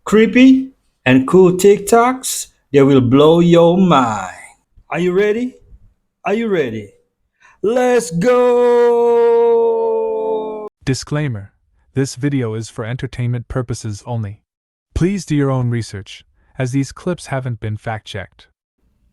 creepy and cool TikToks that will blow your mind. Are you ready? Are you ready? Let's go! Disclaimer: this video is for entertainment purposes only. Please do your own research, as these clips haven't been fact-checked.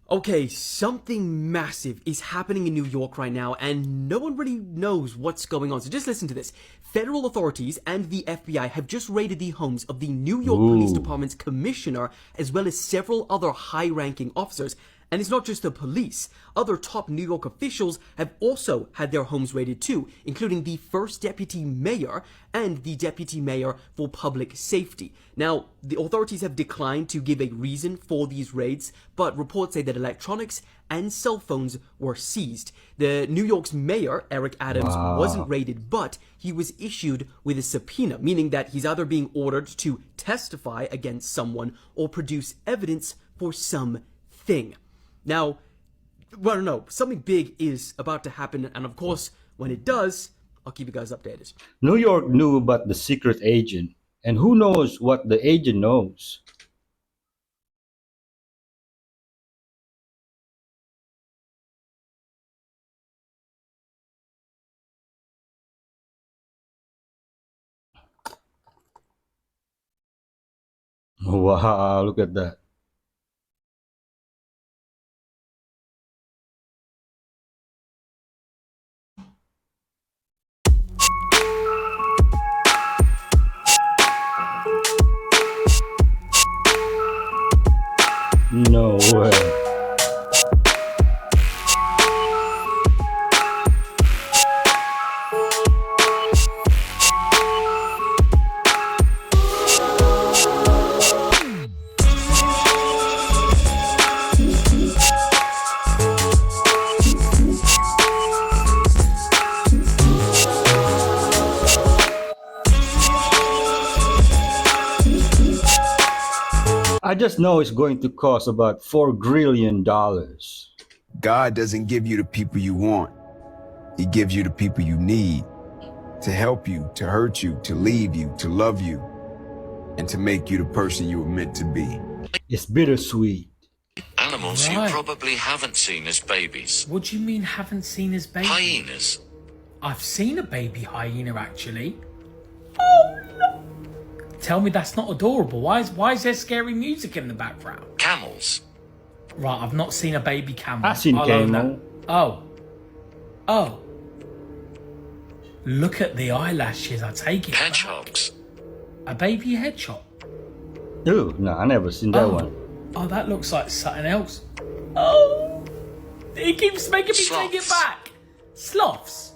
Okay, something massive is happening in New York right now, and no one really knows what's going on. So just listen to this. Federal authorities and the FBI have just raided the homes of the New York Police Department's commissioner, as well as several other high-ranking officers. And it's not just the police. Other top New York officials have also had their homes raided too, including the first deputy mayor and the deputy mayor for public safety. Now, the authorities have declined to give a reason for these raids, but reports say that electronics and cell phones were seized. The New York's mayor, Eric Adams, wasn't raided, but he was issued with a subpoena, meaning that he's either being ordered to testify against someone or produce evidence for something. Now, well, no, something big is about to happen, and of course, when it does, I'll keep you guys updated. New York knew about the secret agent, and who knows what the agent knows? Wow, look at that. No way. I just know it's going to cost about $4 grillion. God doesn't give you the people you want. He gives you the people you need to help you, to hurt you, to leave you, to love you, and to make you the person you were meant to be. It's bittersweet. Animals Right. you probably haven't seen as babies. What do you mean haven't seen his baby? Hyenas. I've seen a baby hyena actually. Oh no! Tell me that's not adorable. Why is there scary music in the background? Camels. Right, I've not seen a baby camel. I've seen I'll own camel. that. Oh. Oh. Look at the eyelashes, I take it back. Hedgehogs. A baby hedgehog. Ew, no, I never seen that one. Oh, that looks like something else. Oh! He keeps making me take it Sloths. back. Sloths.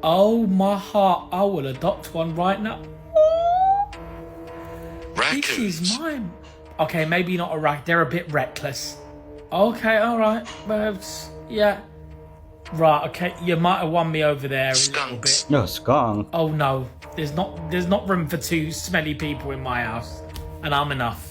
Oh, my heart. I will adopt one right now. This is Raccoons. mine. Okay, maybe not a rat. They're a bit reckless. Okay, alright. Yeah. Right, okay. You might have won me over there a little Skunks. bit. No, skunk. Oh no. There's not room for two smelly people in my house. And I'm enough.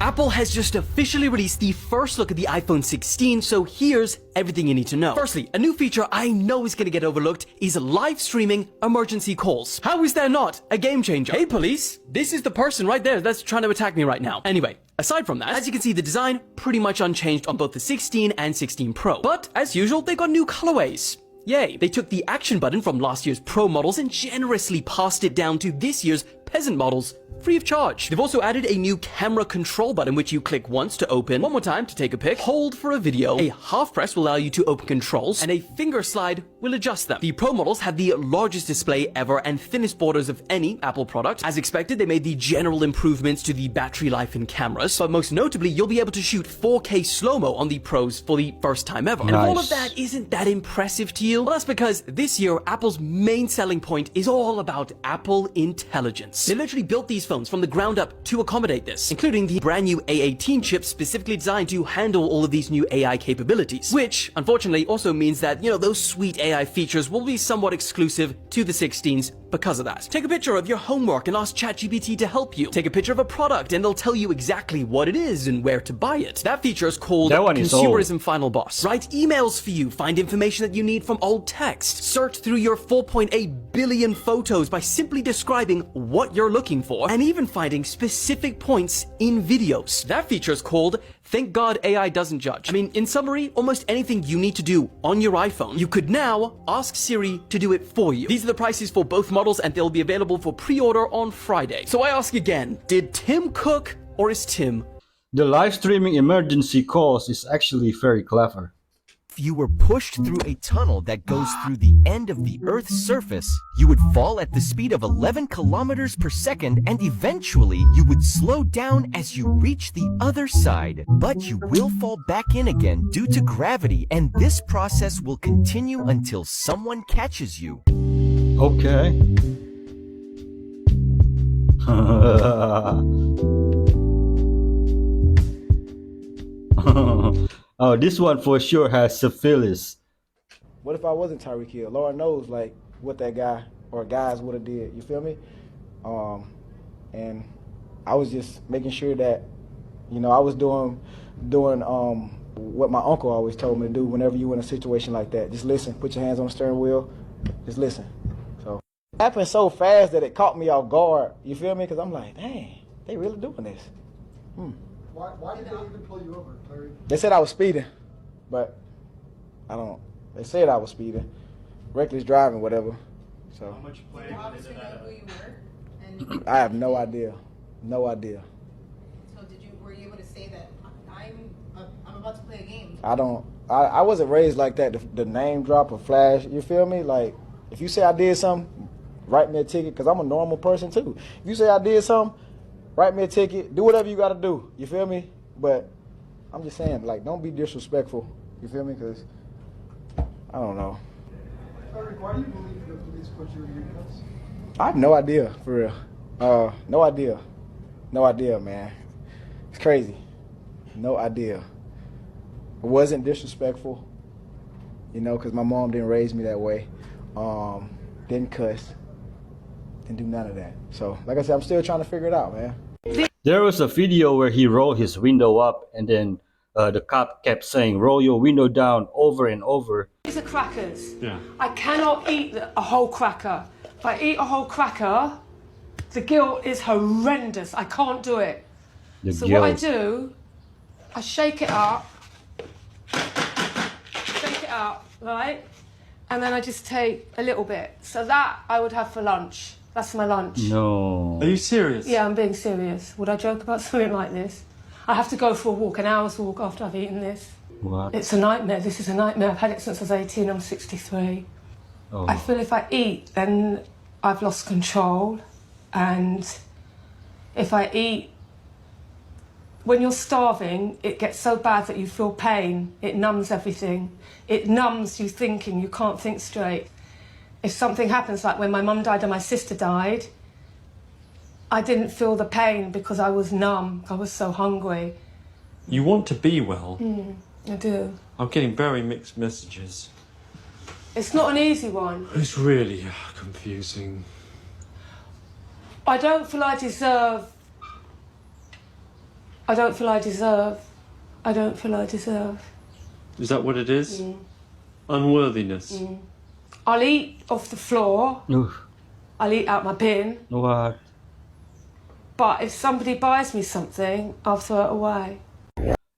Apple has just officially released the first look at the iPhone 16, so here's everything you need to know. Firstly, a new feature I know is gonna get overlooked is live streaming emergency calls. How is that not a game changer? Hey police, this is the person right there that's trying to attack me right now. Anyway, aside from that, as you can see, the design pretty much unchanged on both the 16 and 16 Pro. But as usual, they got new colorways. Yay, they took the action button from last year's Pro models and generously passed it down to this year's peasant models free of charge. They've also added a new camera control button, which you click once to open, one more time to take a pic, hold for a video, a half press will allow you to open controls, and a finger slide will adjust them. The Pro models have the largest display ever and thinnest borders of any Apple product. As expected, they made the general improvements to the battery life and cameras, but most notably, you'll be able to shoot 4K slow-mo on the Pros for the first time ever. And if all of that isn't that impressive to you, well, that's because this year, Apple's main selling point is all about Apple intelligence. They literally built these phones iPhones from the ground up to accommodate this, including the brand new A18 chip specifically designed to handle all of these new AI capabilities, which unfortunately also means that, those sweet AI features will be somewhat exclusive to the 16s because of that. Take a picture of your homework and ask ChatGPT to help you. Take a picture of a product and they'll tell you exactly what it is and where to buy it. That feature is called Consumerism Final Boss. Write emails for you, find information that you need from old text, search through your 4.8 billion photos by simply describing what you're looking for, and even finding specific points in videos. That feature is called Thank God AI Doesn't Judge. I mean, in summary, almost anything you need to do on your iPhone, you could now ask Siri to do it for you. These are the prices for both models and they'll be available for pre-order on Friday. So I ask again, did Tim cook or is Tim? The live streaming emergency calls is actually very clever. If you were pushed through a tunnel that goes through the end of the Earth's surface, you would fall at the speed of 11 kilometers per second and eventually you would slow down as you reach the other side. But you will fall back in again due to gravity, and this process will continue until someone catches you. Okay. Oh, this one for sure has syphilis. What if I wasn't Tyreek Hill? Lord knows, like, what that guy or guys would have did. You feel me? And I was just making sure that, I was doing what my uncle always told me to do whenever you in a situation like that. Just listen. Put your hands on the steering wheel. Just listen. So it happened so fast that it caught me off guard. You feel me? Because I'm like, dang, they really doing this. Why did they even pull you over, Larry? They said I was speeding, but I don't. They said I was speeding, reckless driving, whatever. So. How much play? Did the officer know who you were? I have no idea. No idea. So were you able to say that I'm about to play a game? I wasn't raised like that. The name drop or flash. You feel me? Like if you say I did something, write me a ticket because I'm a normal person too. If you say I did something, write me a ticket, do whatever you got to do, you feel me? But I'm just saying, like, don't be disrespectful, you feel me? Because, I don't know. Eric, why do you believe the police put you in handcuffs? I have no idea, for real. No idea. No idea, man. It's crazy. No idea. It wasn't disrespectful, because my mom didn't raise me that way. Didn't cuss. Didn't do none of that. So, like I said, I'm still trying to figure it out, man. There was a video where he rolled his window up and then the cop kept saying, roll your window down over and over. These are crackers. Yeah. I cannot eat a whole cracker. If I eat a whole cracker, the guilt is horrendous. I can't do it. So what I do, I shake it up, right? And then I just take a little bit. So that I would have for lunch. That's my lunch. No. Are you serious? Yeah, I'm being serious. Would I joke about something like this? I have to go for a walk, an hour's walk after I've eaten this. What? It's a nightmare. This is a nightmare. I've had it since I was 18. I'm 63. Oh. I feel if I eat, then I've lost control. And if I eat, when you're starving, it gets so bad that you feel pain. It numbs everything. It numbs you thinking. You can't think straight. If something happens, like when my mum died and my sister died, I didn't feel the pain because I was numb. I was so hungry. You want to be well. I do. I'm getting very mixed messages. It's not an easy one. It's really confusing. I don't feel I deserve. I don't feel I deserve. I don't feel I deserve. Is that what it is? Unworthiness. I'll eat off the floor. Oof. I'll eat out my bin. What? But if somebody buys me something, I'll throw it away.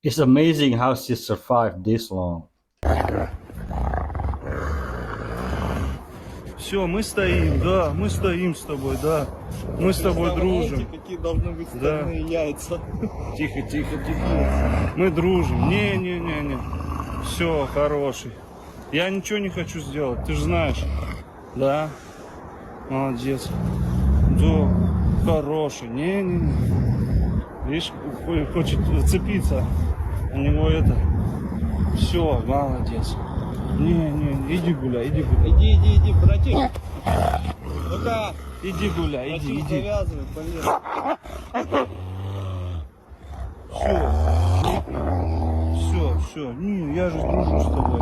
It's amazing how she survived this long. Все, мы стоим, да, мы стоим с тобой, да. Мы с тобой дружим. Какие должны быть стальные яйца. Тихо, тихо, тихо. Мы дружим. Не. Все, хороший. Я ничего не хочу сделать, ты же знаешь. Да? Молодец. Да, хороший. Не. Видишь, хочет зацепиться. У него это. Все, молодец. Не, иди гуляй. Иди, братик. Ну-ка, Иди гуляй, иди. Завязывай, полез. Все. Не, я же дружу с тобой.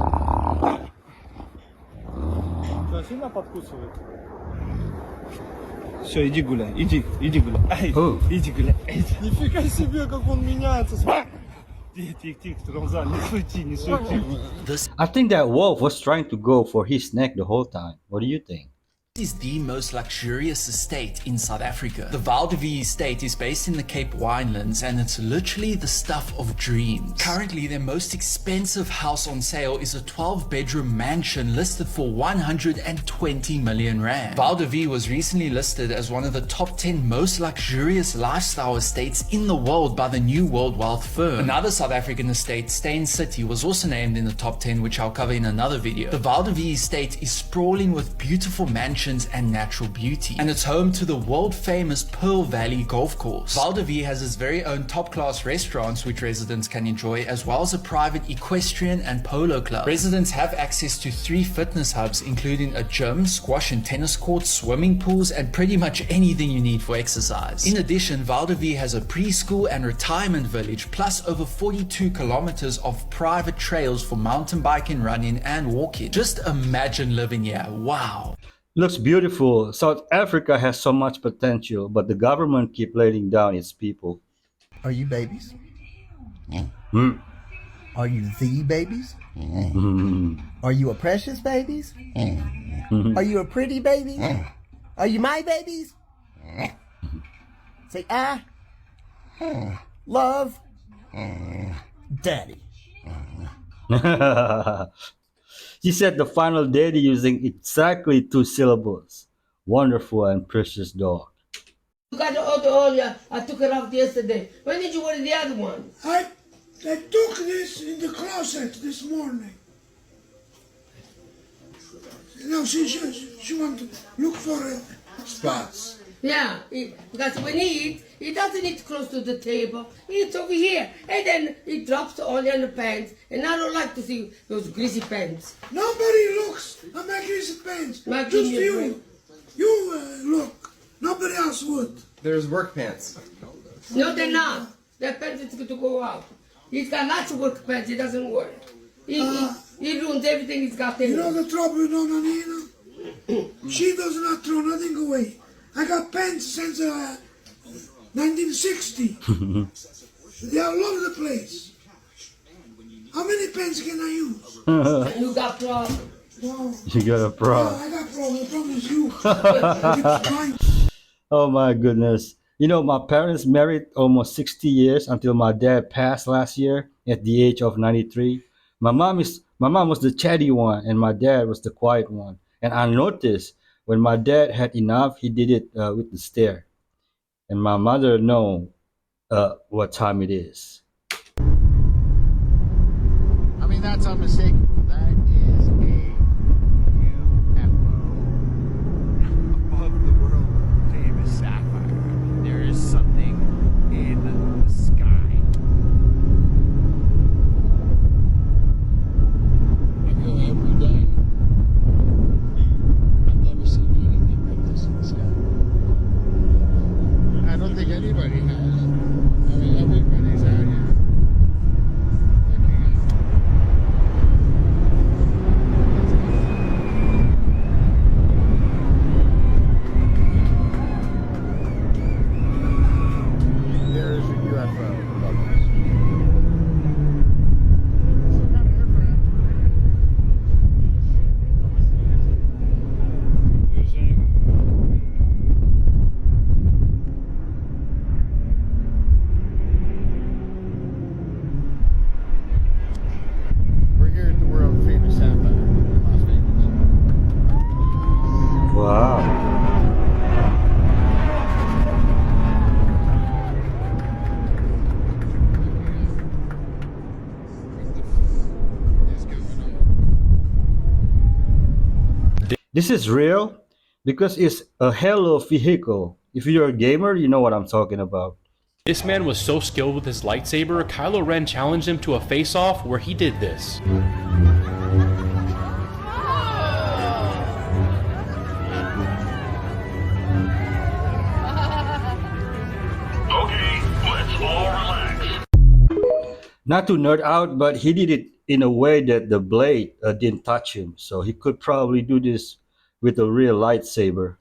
Что, сильно подкусывает? Все, иди гуляй, иди гуляй. Ай, иди гуляй. Нифига себе, как он меняется. Тихо, Рамзан, не суети. I think that wolf was trying to go for his neck the whole time. What do you think? This is the most luxurious estate in South Africa. The Val de Vie estate is based in the Cape Winelands and it's literally the stuff of dreams. Currently, their most expensive house on sale is a 12-bedroom mansion listed for 120 million rand. Val de Vie was recently listed as one of the top 10 most luxurious lifestyle estates in the world by the New World Wealth firm. Another South African estate, Steyn City, was also named in the top 10, which I'll cover in another video. The Val de Vie estate is sprawling with beautiful mansions and natural beauty, and it's home to the world-famous Pearl Valley Golf Course. Val de Vie has its very own top-class restaurants which residents can enjoy, as well as a private equestrian and polo club. Residents have access to 3 fitness hubs, including a gym, squash and tennis courts, swimming pools, and pretty much anything you need for exercise. In addition, Val de Vie has a preschool and retirement village, plus over 42 kilometers of private trails for mountain biking, running, and walking. Just imagine living here. Wow. Looks beautiful. South Africa has so much potential, but the government keep letting down its people. Are you babies? Mm. Are you the babies? Are you a precious babies? Are you a pretty baby? Are you my babies? Say I love daddy. She said the final daddy using exactly 2 syllables. Wonderful and precious dog. You got the other earlier. I took it off yesterday. When did you order the other one? I took this in the closet this morning. Now she want to look for spots. Yeah, because when he doesn't eat close to the table. He eats over here. And then he drops the oil in the pants. And I don't like to see those greasy pants. Nobody looks at my greasy pants. Just you. You look. Nobody else would. There's work pants. No, they're not. That pants is good to go out. He's got lots of work pants. It doesn't work. He ruins everything he's got there. You know the trouble with Nona Nina? She does not throw nothing away. I got pants since 1960. They are all over the place. How many pens can I use? You got problems. No. You got a problem. I got problems. The problem is you. Oh my goodness. You know, my parents married almost 60 years until my dad passed last year at the age of 93. My mom was the chatty one and my dad was the quiet one. And I noticed when my dad had enough, he did it with the stare. And my mother know what time it is. I mean, that's unmistakable. That is a UFO above the world famous sapphire. I mean, there is something in the sky. I go every day. I've never seen anything like this in the sky. I don't think anybody has. I mean, everybody's out here. This is real because it's a Halo vehicle. If you're a gamer, you know what I'm talking about. This man was so skilled with his lightsaber, Kylo Ren challenged him to a face-off where he did this. Not to nerd out, but he did it in a way that the blade didn't touch him. So he could probably do this with a real lightsaber.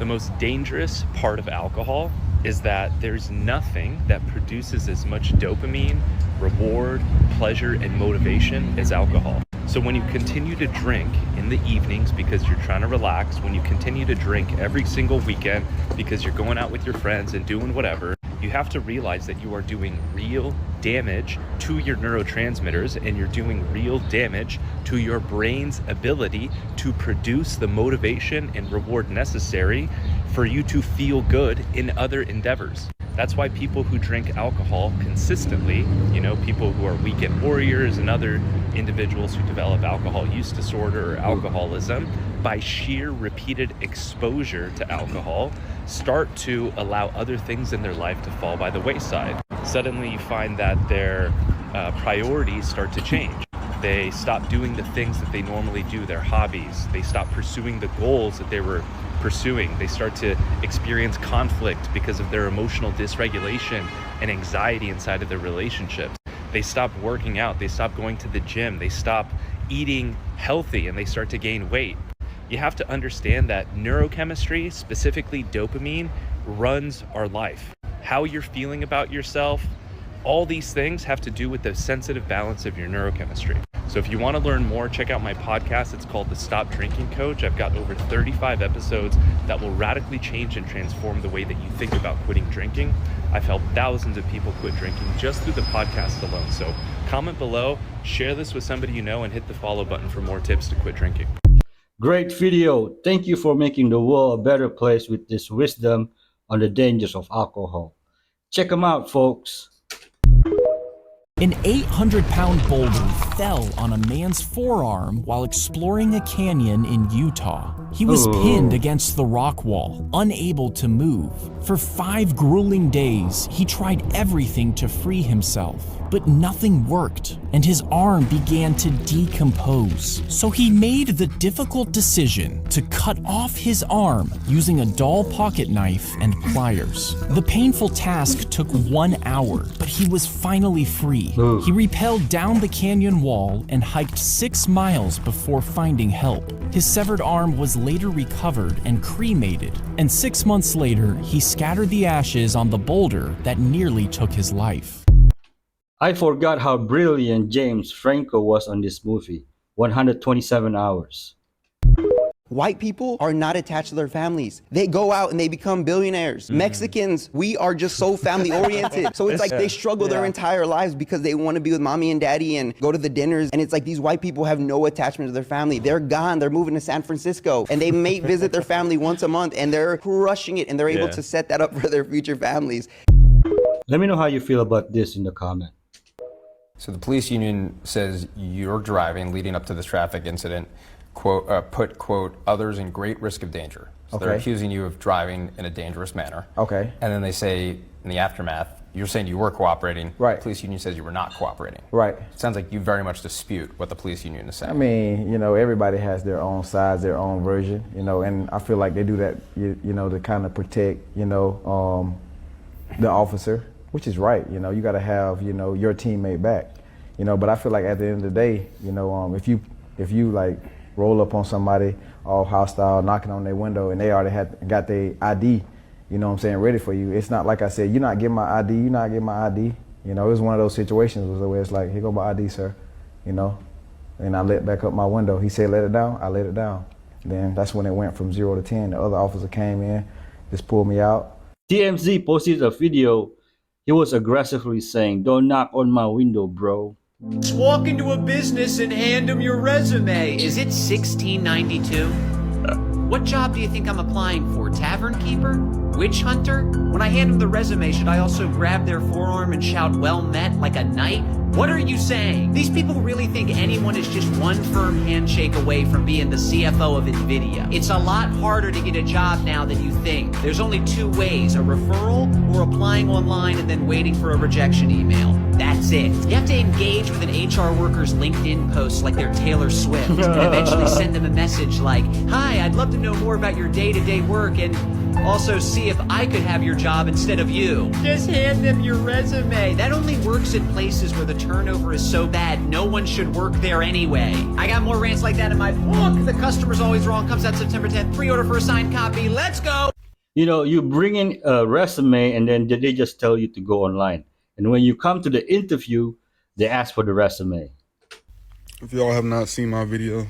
The most dangerous part of alcohol is that there's nothing that produces as much dopamine, reward, pleasure, and motivation as alcohol. So when you continue to drink in the evenings because you're trying to relax, when you continue to drink every single weekend because you're going out with your friends and doing whatever, you have to realize that you are doing real damage to your neurotransmitters and you're doing real damage to your brain's ability to produce the motivation and reward necessary for you to feel good in other endeavors. That's why people who drink alcohol consistently, people who are weekend warriors and other individuals who develop alcohol use disorder or alcoholism, by sheer repeated exposure to alcohol, start to allow other things in their life to fall by the wayside. Suddenly you find that their priorities start to change. They stop doing the things that they normally do, their hobbies. They stop pursuing the goals that they were pursuing. They start to experience conflict because of their emotional dysregulation and anxiety inside of their relationships. They stop working out. They stop going to the gym. They stop eating healthy and they start to gain weight. You have to understand that neurochemistry, specifically dopamine, runs our life. How you're feeling about yourself, all these things have to do with the sensitive balance of your neurochemistry. So if you want to learn more, check out my podcast. It's called The Stop Drinking Coach. I've got over 35 episodes that will radically change and transform the way that you think about quitting drinking. I've helped thousands of people quit drinking just through the podcast alone. So comment below, share this with somebody you know, and hit the follow button for more tips to quit drinking. Great video. Thank you for making the world a better place with this wisdom on the dangers of alcohol. Check them out, folks. An 800-pound boulder fell on a man's forearm while exploring a canyon in Utah. He was pinned against the rock wall, unable to move. For 5 grueling days, he tried everything to free himself, but nothing worked, and his arm began to decompose. So he made the difficult decision to cut off his arm using a dull pocket knife and pliers. The painful task took 1 hour, but he was finally free. He rappelled down the canyon wall and hiked 6 miles before finding help. His severed arm was later recovered and cremated, and 6 months later, he scattered the ashes on the boulder that nearly took his life. I forgot how brilliant James Franco was on this movie. 127 hours. White people are not attached to their families. They go out and they become billionaires. Mexicans, we are just so family oriented. So it's like they struggle their entire lives because they want to be with mommy and daddy and go to the dinners. And it's like these white people have no attachment to their family. They're gone. They're moving to San Francisco and they may visit their family once a month and they're crushing it and they're able to set that up for their future families. Let me know how you feel about this in the comment. So the police union says you're driving leading up to this traffic incident, put, quote, others in great risk of danger. So they're accusing you of driving in a dangerous manner. Okay. And then they say in the aftermath, you're saying you were cooperating. Right. The police union says you were not cooperating. Right. It sounds like you very much dispute what the police union is saying. I mean, everybody has their own sides, their own version, and I feel like they do that, to kind of protect, the officer, which is right. You got to have, your teammate back, but I feel like at the end of the day, if you like roll up on somebody all hostile, knocking on their window, and they already got their ID, ready for you. It's not like I said, you're not getting my ID, you're not getting my ID. It was one of those situations where it's like, here go my ID, sir, and I let back up my window. He said, let it down, I let it down. Then that's when it went from 0 to 10. The other officer came in, just pulled me out. TMZ posted a video. He was aggressively saying, don't knock on my window, bro. Just walk into a business and hand them your resume. Is it 1692? What job do you think I'm applying for? Tavern keeper? Witch hunter? When I hand them the resume, should I also grab their forearm and shout, well met, like a knight? What are you saying? These people really think anyone is just one firm handshake away from being the CFO of NVIDIA. It's a lot harder to get a job now than you think. There's only 2 ways, a referral or applying online and then waiting for a rejection email. That's it. You have to engage with an HR worker's LinkedIn post like they're Taylor Swift and eventually send them a message like, hi, I'd love to know more about your day-to-day work and Also, see if I could have your job instead of you. Just hand them your resume. That only works in places where the turnover is so bad, no one should work there anyway. I got more rants like that in my book. The Customer's Always Wrong comes out September 10th. Pre-order for a signed copy. Let's go. You know, you bring in a resume and then they just tell you to go online. And when you come to the interview, they ask for the resume. If y'all have not seen my video,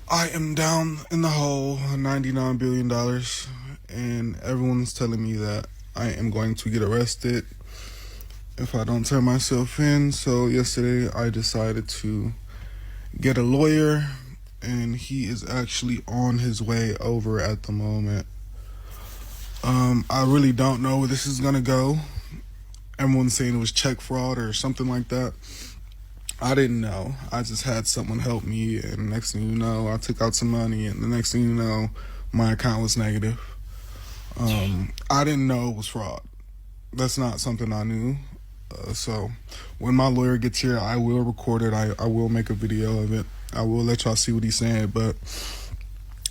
I am down in the hole, $99 billion, and everyone's telling me that I am going to get arrested if I don't turn myself in. So yesterday I decided to get a lawyer, and he is actually on his way over at the moment. I really don't know where this is gonna go. Everyone's saying it was check fraud or something like that. I didn't know. I just had someone help me, and next thing you know, I took out some money, and the next thing you know, my account was negative. I didn't know it was fraud. That's not something I knew. So when my lawyer gets here, I will record it. I will make a video of it. I will let y'all see what he's saying, but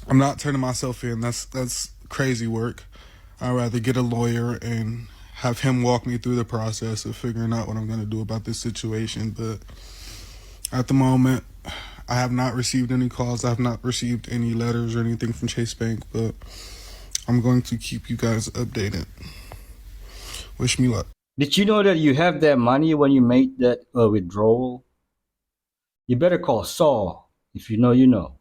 I'm not turning myself in. That's crazy work. I'd rather get a lawyer and have him walk me through the process of figuring out what I'm going to do about this situation. But at the moment, I have not received any calls. I have not received any letters or anything from Chase Bank, but I'm going to keep you guys updated. Wish me luck. Did you know that you have that money when you made that withdrawal? You better call Saul. If you know, you know.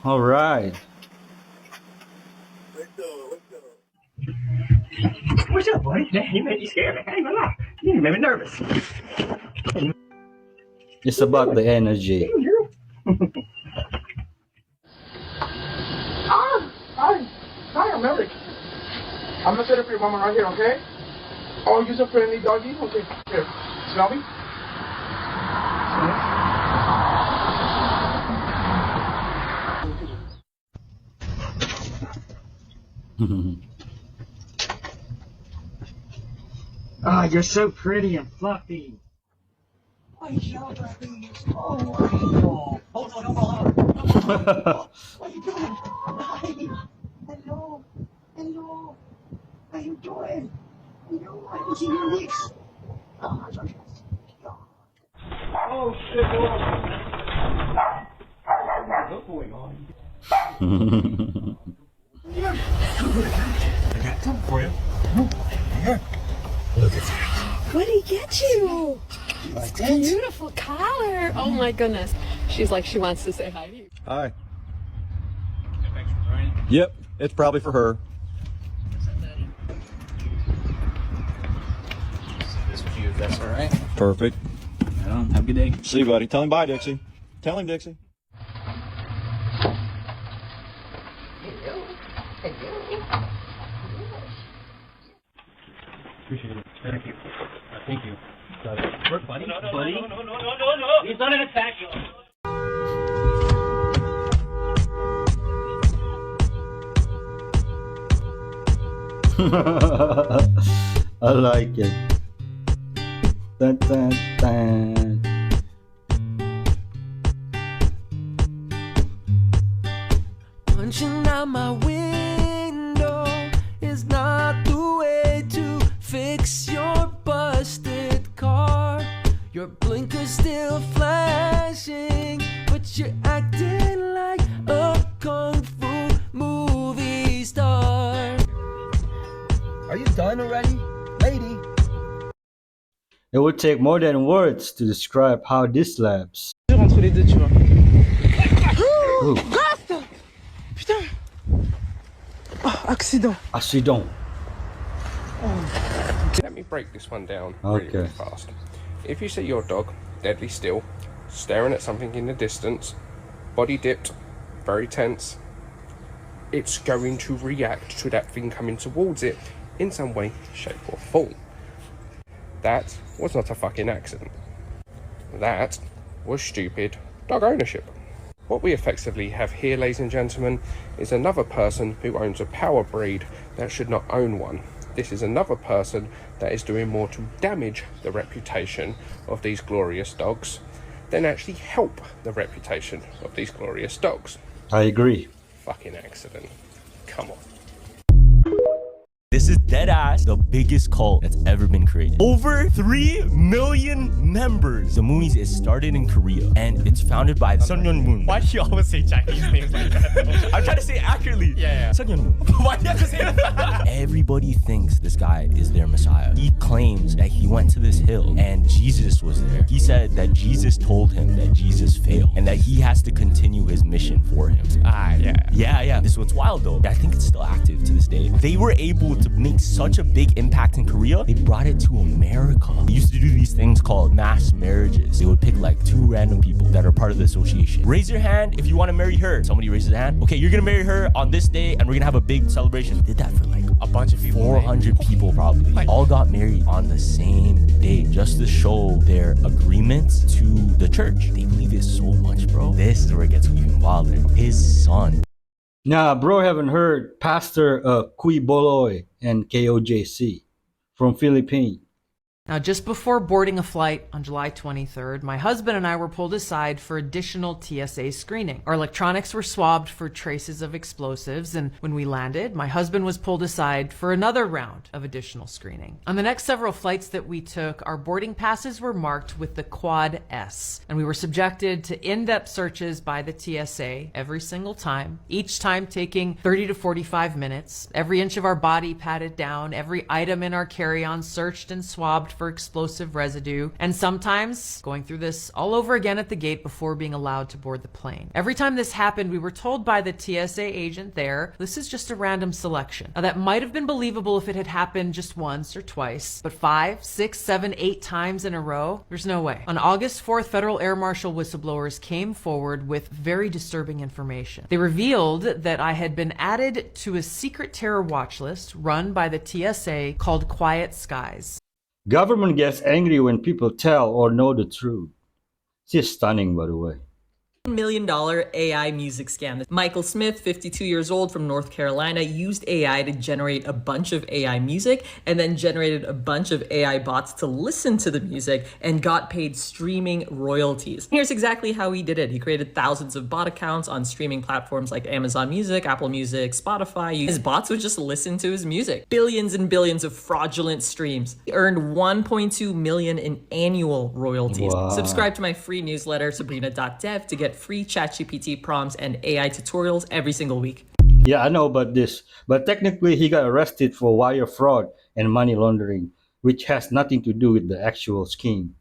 All right. What's up, buddy? You made me scared. I can't even lie. You made me nervous. It's about the energy. Hi, I'm Eric. I'm gonna set up your mama right here, okay? Oh, you're a friendly doggy? Okay, here. Smell me? Oh, you're so pretty and fluffy. Oh, hold on. What are you doing? Hi. Hello. Hello. How you doing? Hello. I can see your lips. Oh, shit. What's going on? I got something for you. Here. Look at that. What did he get you? Like It's a beautiful collar. Oh my goodness. She's like, she wants to say hi to you. Hi. Yep, it's probably for her. This for you, if that's all right. Perfect. Right on. Have a good day. See you, buddy. Tell him bye, Dixie. Tell him, Dixie. Appreciate it. Thank you. Thank you. Work, buddy. Buddy. No. He's not an attack. I like it. Dun, dun, dun. Punching out my window is not the way to fix your busted car. Your blinker's still flashing, but you're acting like a kung fu movie star. Are you done already, lady? It would take more than words to describe how this slaps. Entre les deux, tu vois. Ooh. Ghost! Putain! Oh, accident. Accident. Let me break this one down really, Okay. really fast. If you see your dog deadly still, staring at something in the distance, body dipped, very tense, it's going to react to that thing coming towards it in some way, shape or form. That was not a fucking accident. That was stupid dog ownership. What we effectively have here, ladies and gentlemen, is another person who owns a power breed that should not own one. This is another person that is doing more to damage the reputation of these glorious dogs than actually help the reputation of these glorious dogs. I agree. Fucking accident. Come on. This is deadass the biggest cult that's ever been created. Over 3 million members. The Moonies is started in Korea and it's founded by Sun Hyun Moon. Why do you always say Chinese names like that though? I'm trying to say it accurately. Yeah. Sun Hyun Moon. Why do you have to say that? Everybody thinks this guy is their messiah. He claims that he went to this hill and Jesus was there. He said that Jesus told him that Jesus failed and that he has to continue his mission for him. Yeah. This is what's wild though. I think it's still active to this day. They were able to make such a big impact in Korea, they brought it to America. They used to do these things called mass marriages. They would pick like 2 random people that are part of the association. Raise your hand if you want to marry her. Somebody raises their hand. Okay, you're gonna marry her on this day and we're gonna have a big celebration. They did that for like a bunch of people. 400 people probably. All got married on the same day just to show their agreements to the church. They believe it so much, bro. This is where it gets even wilder. His son. Nah, bro, haven't heard Pastor Kui Boloy and KOJC from Philippines. Now, just before boarding a flight on July 23rd, my husband and I were pulled aside for additional TSA screening. Our electronics were swabbed for traces of explosives, and when we landed, my husband was pulled aside for another round of additional screening. On the next several flights that we took, our boarding passes were marked with the quad S, and we were subjected to in-depth searches by the TSA every single time, each time taking 30 to 45 minutes. Every inch of our body patted down, every item in our carry-on searched and swabbed for explosive residue, and sometimes going through this all over again at the gate before being allowed to board the plane. Every time this happened, we were told by the TSA agent there, this is just a random selection. Now that might have been believable if it had happened just once or twice, but 5, 6, 7, 8 times in a row, there's no way. On August 4th, Federal Air Marshal whistleblowers came forward with very disturbing information. They revealed that I had been added to a secret terror watch list run by the TSA called Quiet Skies. Government gets angry when people tell or know the truth. She's stunning, by the way. $1 million AI music scam. Michael Smith, 52 years old from North Carolina, used AI to generate a bunch of AI music and then generated a bunch of AI bots to listen to the music and got paid streaming royalties. Here's exactly how he did it. He created thousands of bot accounts on streaming platforms like Amazon Music, Apple Music, Spotify. His bots would just listen to his music. Billions and billions of fraudulent streams. He earned $1.2 million in annual royalties. Wow. Subscribe to my free newsletter, Sabrina.dev, to get free ChatGPT prompts and AI tutorials every single week. Yeah, I know about this, but technically he got arrested for wire fraud and money laundering, which has nothing to do with the actual scheme.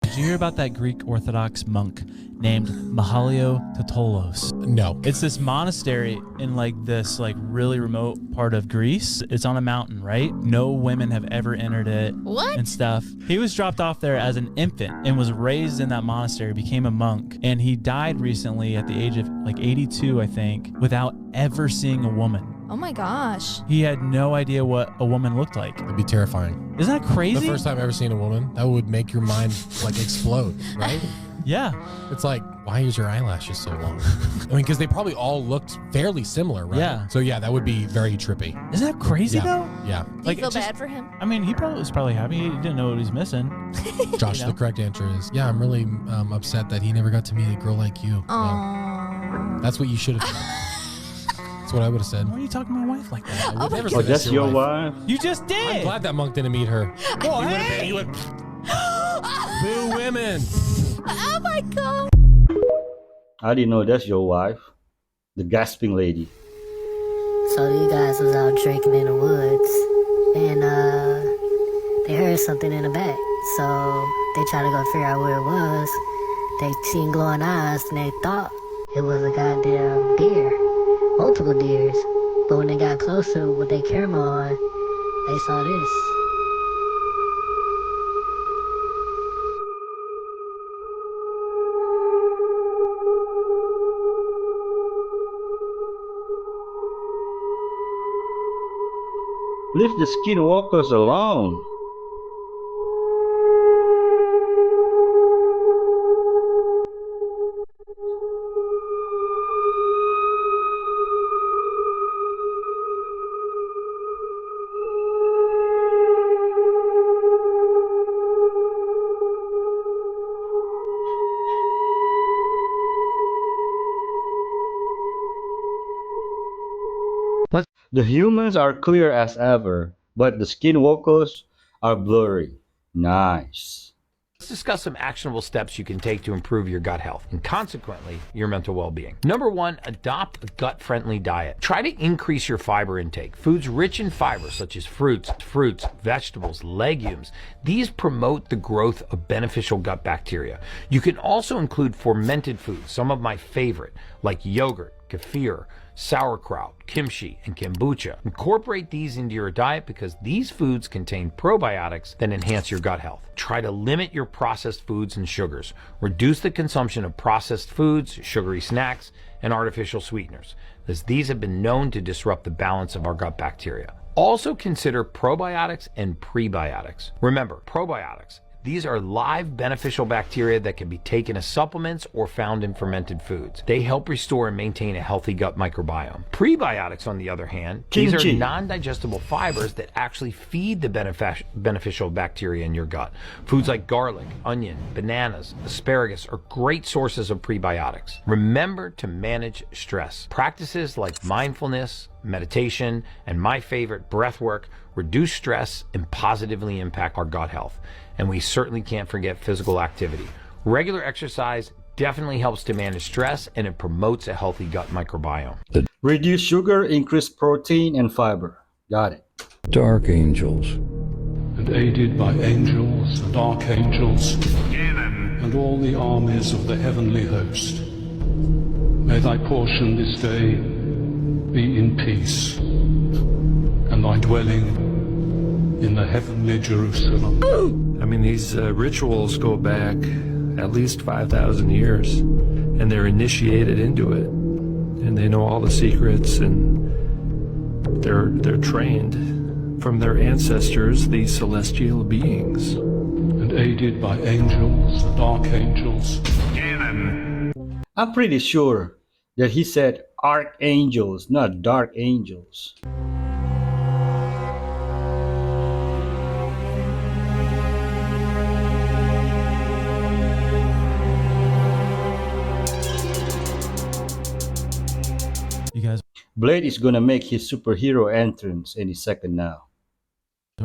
Did you hear about that Greek Orthodox monk named Mahalio Totolos? No. It's this monastery in this really remote part of Greece. It's on a mountain, right? No women have ever entered it. What? And stuff. He was dropped off there as an infant and was raised in that monastery, became a monk, and he died recently at the age of 82, I think, without ever seeing a woman. Oh my gosh. He had no idea what a woman looked like. It'd be terrifying. Isn't that crazy? The first time I've ever seen a woman, that would make your mind explode, right? Yeah. It's like, why is your eyelashes so long? I mean, because they probably all looked fairly similar, right? Yeah. So yeah, that would be very trippy. Isn't that crazy though? Yeah. Do you feel bad for him? I mean, he was probably happy. He didn't know what he was missing. Josh, the correct answer is, yeah, I'm really upset that he never got to meet a girl like you. Aww. That's what you should have done. That's what I would have said. Why are you talking to my wife like that? I would never say Oh, that's your wife? You just did. I'm glad that monk didn't meet her. Oh, He would boo women. Oh my god. I didn't know that's your wife, the gasping lady. So these guys was out drinking in the woods, and they heard something in the back. So they tried to go figure out where it was. They seen glowing eyes, and they thought it was a goddamn deer, multiple deers. But when they got closer with their camera on, they saw this. Leave the skinwalkers alone. The humans are clear as ever, but the skinwalkers are blurry. Nice. Let's discuss some actionable steps you can take to improve your gut health and consequently your mental well-being. Number one, adopt a gut-friendly diet. Try to increase your fiber intake. Foods rich in fiber such as fruits, vegetables, legumes. These promote the growth of beneficial gut bacteria. You can also include fermented foods, some of my favorite, like yogurt, kefir, sauerkraut, kimchi, and kombucha. Incorporate these into your diet because these foods contain probiotics that enhance your gut health. Try to limit your processed foods and sugars. Reduce the consumption of processed foods, sugary snacks, and artificial sweeteners, as these have been known to disrupt the balance of our gut bacteria. Also consider probiotics and prebiotics. Remember, probiotics. These are live beneficial bacteria that can be taken as supplements or found in fermented foods. They help restore and maintain a healthy gut microbiome. Prebiotics, on the other hand, these are non-digestible fibers that actually feed the beneficial bacteria in your gut. Foods like garlic, onion, bananas, asparagus are great sources of prebiotics. Remember to manage stress. Practices like mindfulness, meditation, and my favorite, breath work, reduce stress and positively impact our gut health. And we certainly can't forget physical activity. Regular exercise definitely helps to manage stress and it promotes a healthy gut microbiome. Reduce sugar, increase protein and fiber. Got it. Dark angels. And aided by angels and archangels and all the armies of the heavenly host, may thy portion this day be in peace, and thy dwelling in the heavenly Jerusalem. I mean, these rituals go back at least 5,000 years, and they're initiated into it, and they know all the secrets, and they're trained from their ancestors, these celestial beings. And aided by angels and archangels. I'm pretty sure that he said archangels, not dark angels. You guys Blade is gonna make his superhero entrance any second now.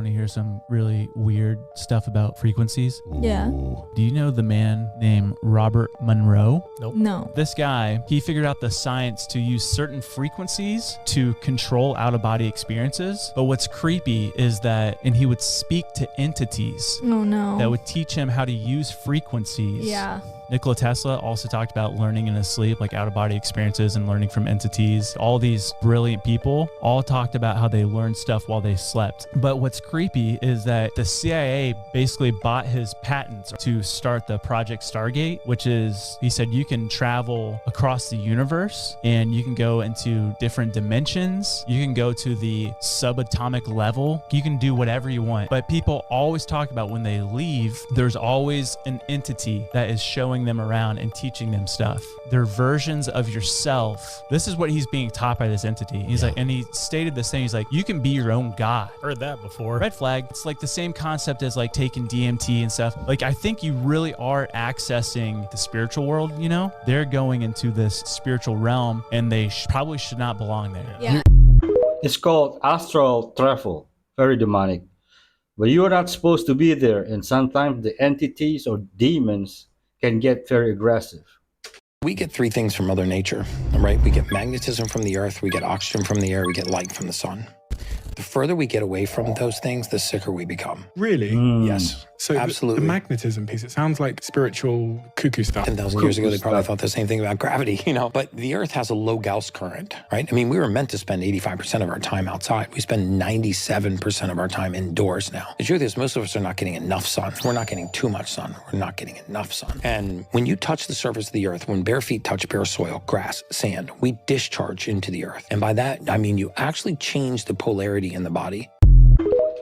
want to hear some really weird stuff about frequencies? Yeah. Do you know the man named Robert Monroe? Nope. No. This guy, he figured out the science to use certain frequencies to control out-of-body experiences. But what's creepy is that, and he would speak to entities Oh no. that would teach him how to use frequencies. Yeah. Nikola Tesla also talked about learning in his sleep, like out-of-body experiences and learning from entities. All these brilliant people all talked about how they learned stuff while they slept. But what's creepy is that the CIA basically bought his patents to start the Project Stargate, which is, he said, you can travel across the universe and you can go into different dimensions. You can go to the subatomic level. You can do whatever you want. But people always talk about when they leave, there's always an entity that is showing them around and teaching them stuff. They're versions of yourself. This is what he's being taught by this entity. He's like, and he stated this thing, he's like, you can be your own God. Heard that before. Red flag. It's like the same concept as like taking DMT and stuff. Like, I think you really are accessing the spiritual world, you know? They're going into this spiritual realm and they probably should not belong there. Yeah. It's called astral travel. Very demonic. But you are not supposed to be there, and sometimes the entities or demons can get very aggressive. We get three things from Mother Nature, right? We get magnetism from the earth, we get oxygen from the air, we get light from the sun. The further we get away from those things, the sicker we become. Really? Yes, So absolutely. the magnetism piece, it sounds like spiritual cuckoo stuff. 10,000 years ago, they probably thought the same thing about gravity, you know? But the earth has a low Gauss current, right? I mean, we were meant to spend 85% of our time outside. We spend 97% of our time indoors now. The truth is, most of us are not getting enough sun. We're not getting too much sun. We're not getting enough sun. And when you touch the surface of the earth, when bare feet touch bare soil, grass, sand, we discharge into the earth. And by that, I mean you actually change the polarity in the body.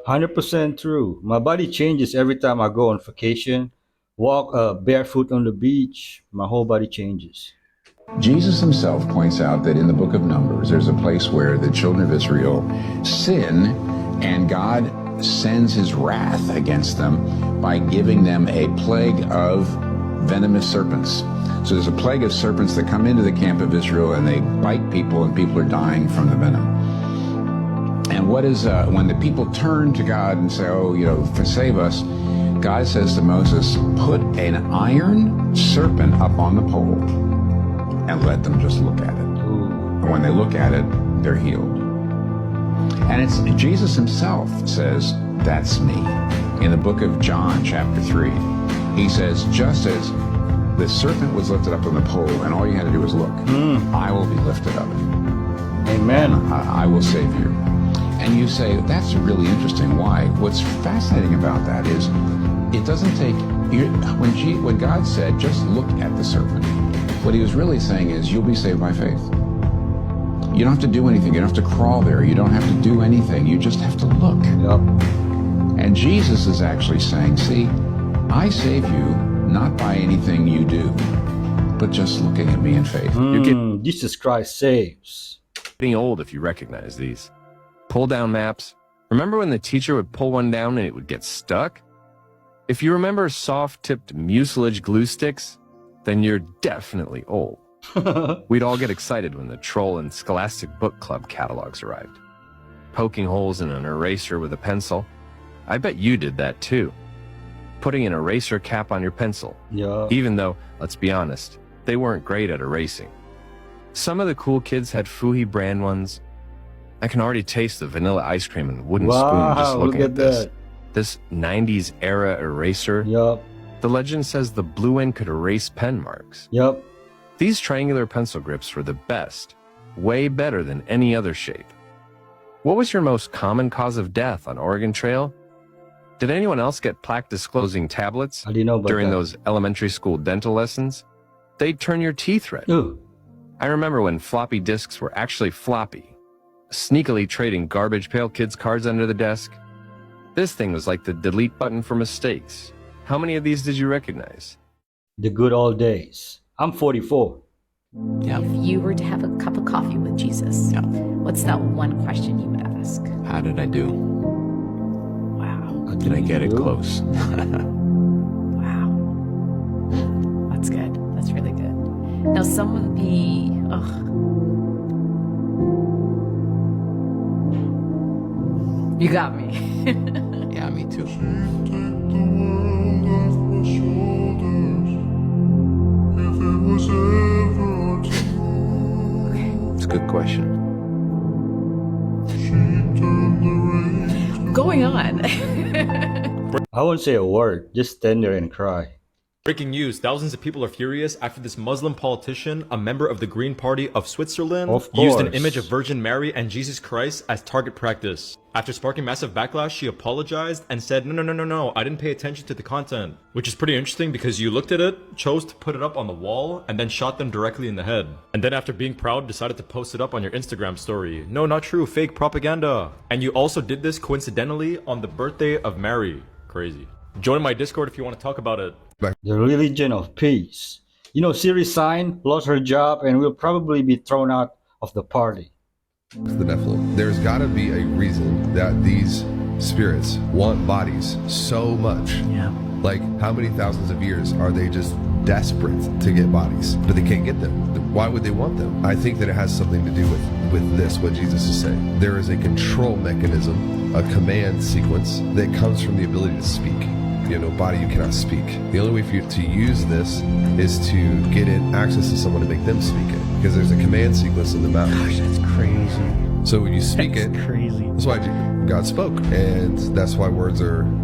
100% true. My body changes every time I go on vacation, walk barefoot on the beach. My whole body changes. Jesus himself points out that in the book of Numbers, there's a place where the children of Israel sin, and God sends his wrath against them by giving them a plague of venomous serpents. So there's a plague of serpents that come into the camp of Israel, and they bite people, and people are dying from the venom. what is, when the people turn to God and say, oh, save us, God says to Moses, put an iron serpent up on the pole and let them just look at it. And when they look at it, they're healed. And it's Jesus himself says, that's me. In the book of John, chapter 3, he says, just as the serpent was lifted up on the pole and all you had to do was look, I will be lifted up. Amen. I will save you. And you say, that's really interesting. Why? What's fascinating about that is it doesn't take, when God said, just look at the serpent, what he was really saying is, you'll be saved by faith. You don't have to do anything. You don't have to crawl there. You don't have to do anything. You just have to look. Yep. And Jesus is actually saying, see, I save you not by anything you do, but just looking at me in faith. Jesus Christ saves. Getting old if you recognize these. Pull down maps. Remember when the teacher would pull one down and it would get stuck? If you remember soft-tipped mucilage glue sticks, then you're definitely old. We'd all get excited when the Troll and Scholastic Book Club catalogs arrived. Poking holes in an eraser with a pencil. I bet you did that too. Putting an eraser cap on your pencil. Yeah. Even though, let's be honest, they weren't great at erasing. Some of the cool kids had Fooey brand ones. I can already taste the vanilla ice cream and wooden spoon just looking at this. This 90s era eraser. Yup. The legend says the blue end could erase pen marks. Yup. These triangular pencil grips were the best, way better than any other shape. What was your most common cause of death on Oregon Trail? Did anyone else get plaque disclosing tablets during those elementary school dental lessons? They'd turn your teeth red. Ooh. I remember when floppy disks were actually floppy, sneakily trading garbage pail kids' cards under the desk. This thing was like the delete button for mistakes. How many of these did you recognize? The good old days. I'm 44. If you were to have a cup of coffee with Jesus, what's that one question you would ask? How did I do? Wow. Did I get it close? Wow. That's good. That's really good. Now, some of the... You got me. Yeah, me too. It's a good question. Going on. I won't say a word. Just stand there and cry. Breaking news, thousands of people are furious after this Muslim politician, a member of the Green Party of Switzerland, used an image of Virgin Mary and Jesus Christ as target practice. After sparking massive backlash, she apologized and said, no, I didn't pay attention to the content. Which is pretty interesting because you looked at it, chose to put it up on the wall, and then shot them directly in the head. And then after being proud, decided to post it up on your Instagram story. No, not true, fake propaganda. And you also did this coincidentally on the birthday of Mary. Crazy. Join my Discord if you want to talk about it. The religion of peace. You know, Siri Sign lost her job and will probably be thrown out of the party. The Nephilim. There's got to be a reason that these spirits want bodies so much. Yeah. Like, how many thousands of years are they just desperate to get bodies, but they can't get them? Why would they want them? I think that it has something to do with this, what Jesus is saying. There is a control mechanism, a command sequence that comes from the ability to speak. You know, body, you cannot speak. The only way for you to use this is to get in access to someone to make them speak it. Because there's a command sequence in the mouth. Gosh, that's crazy. So when you speak That's crazy. That's why God spoke. And that's why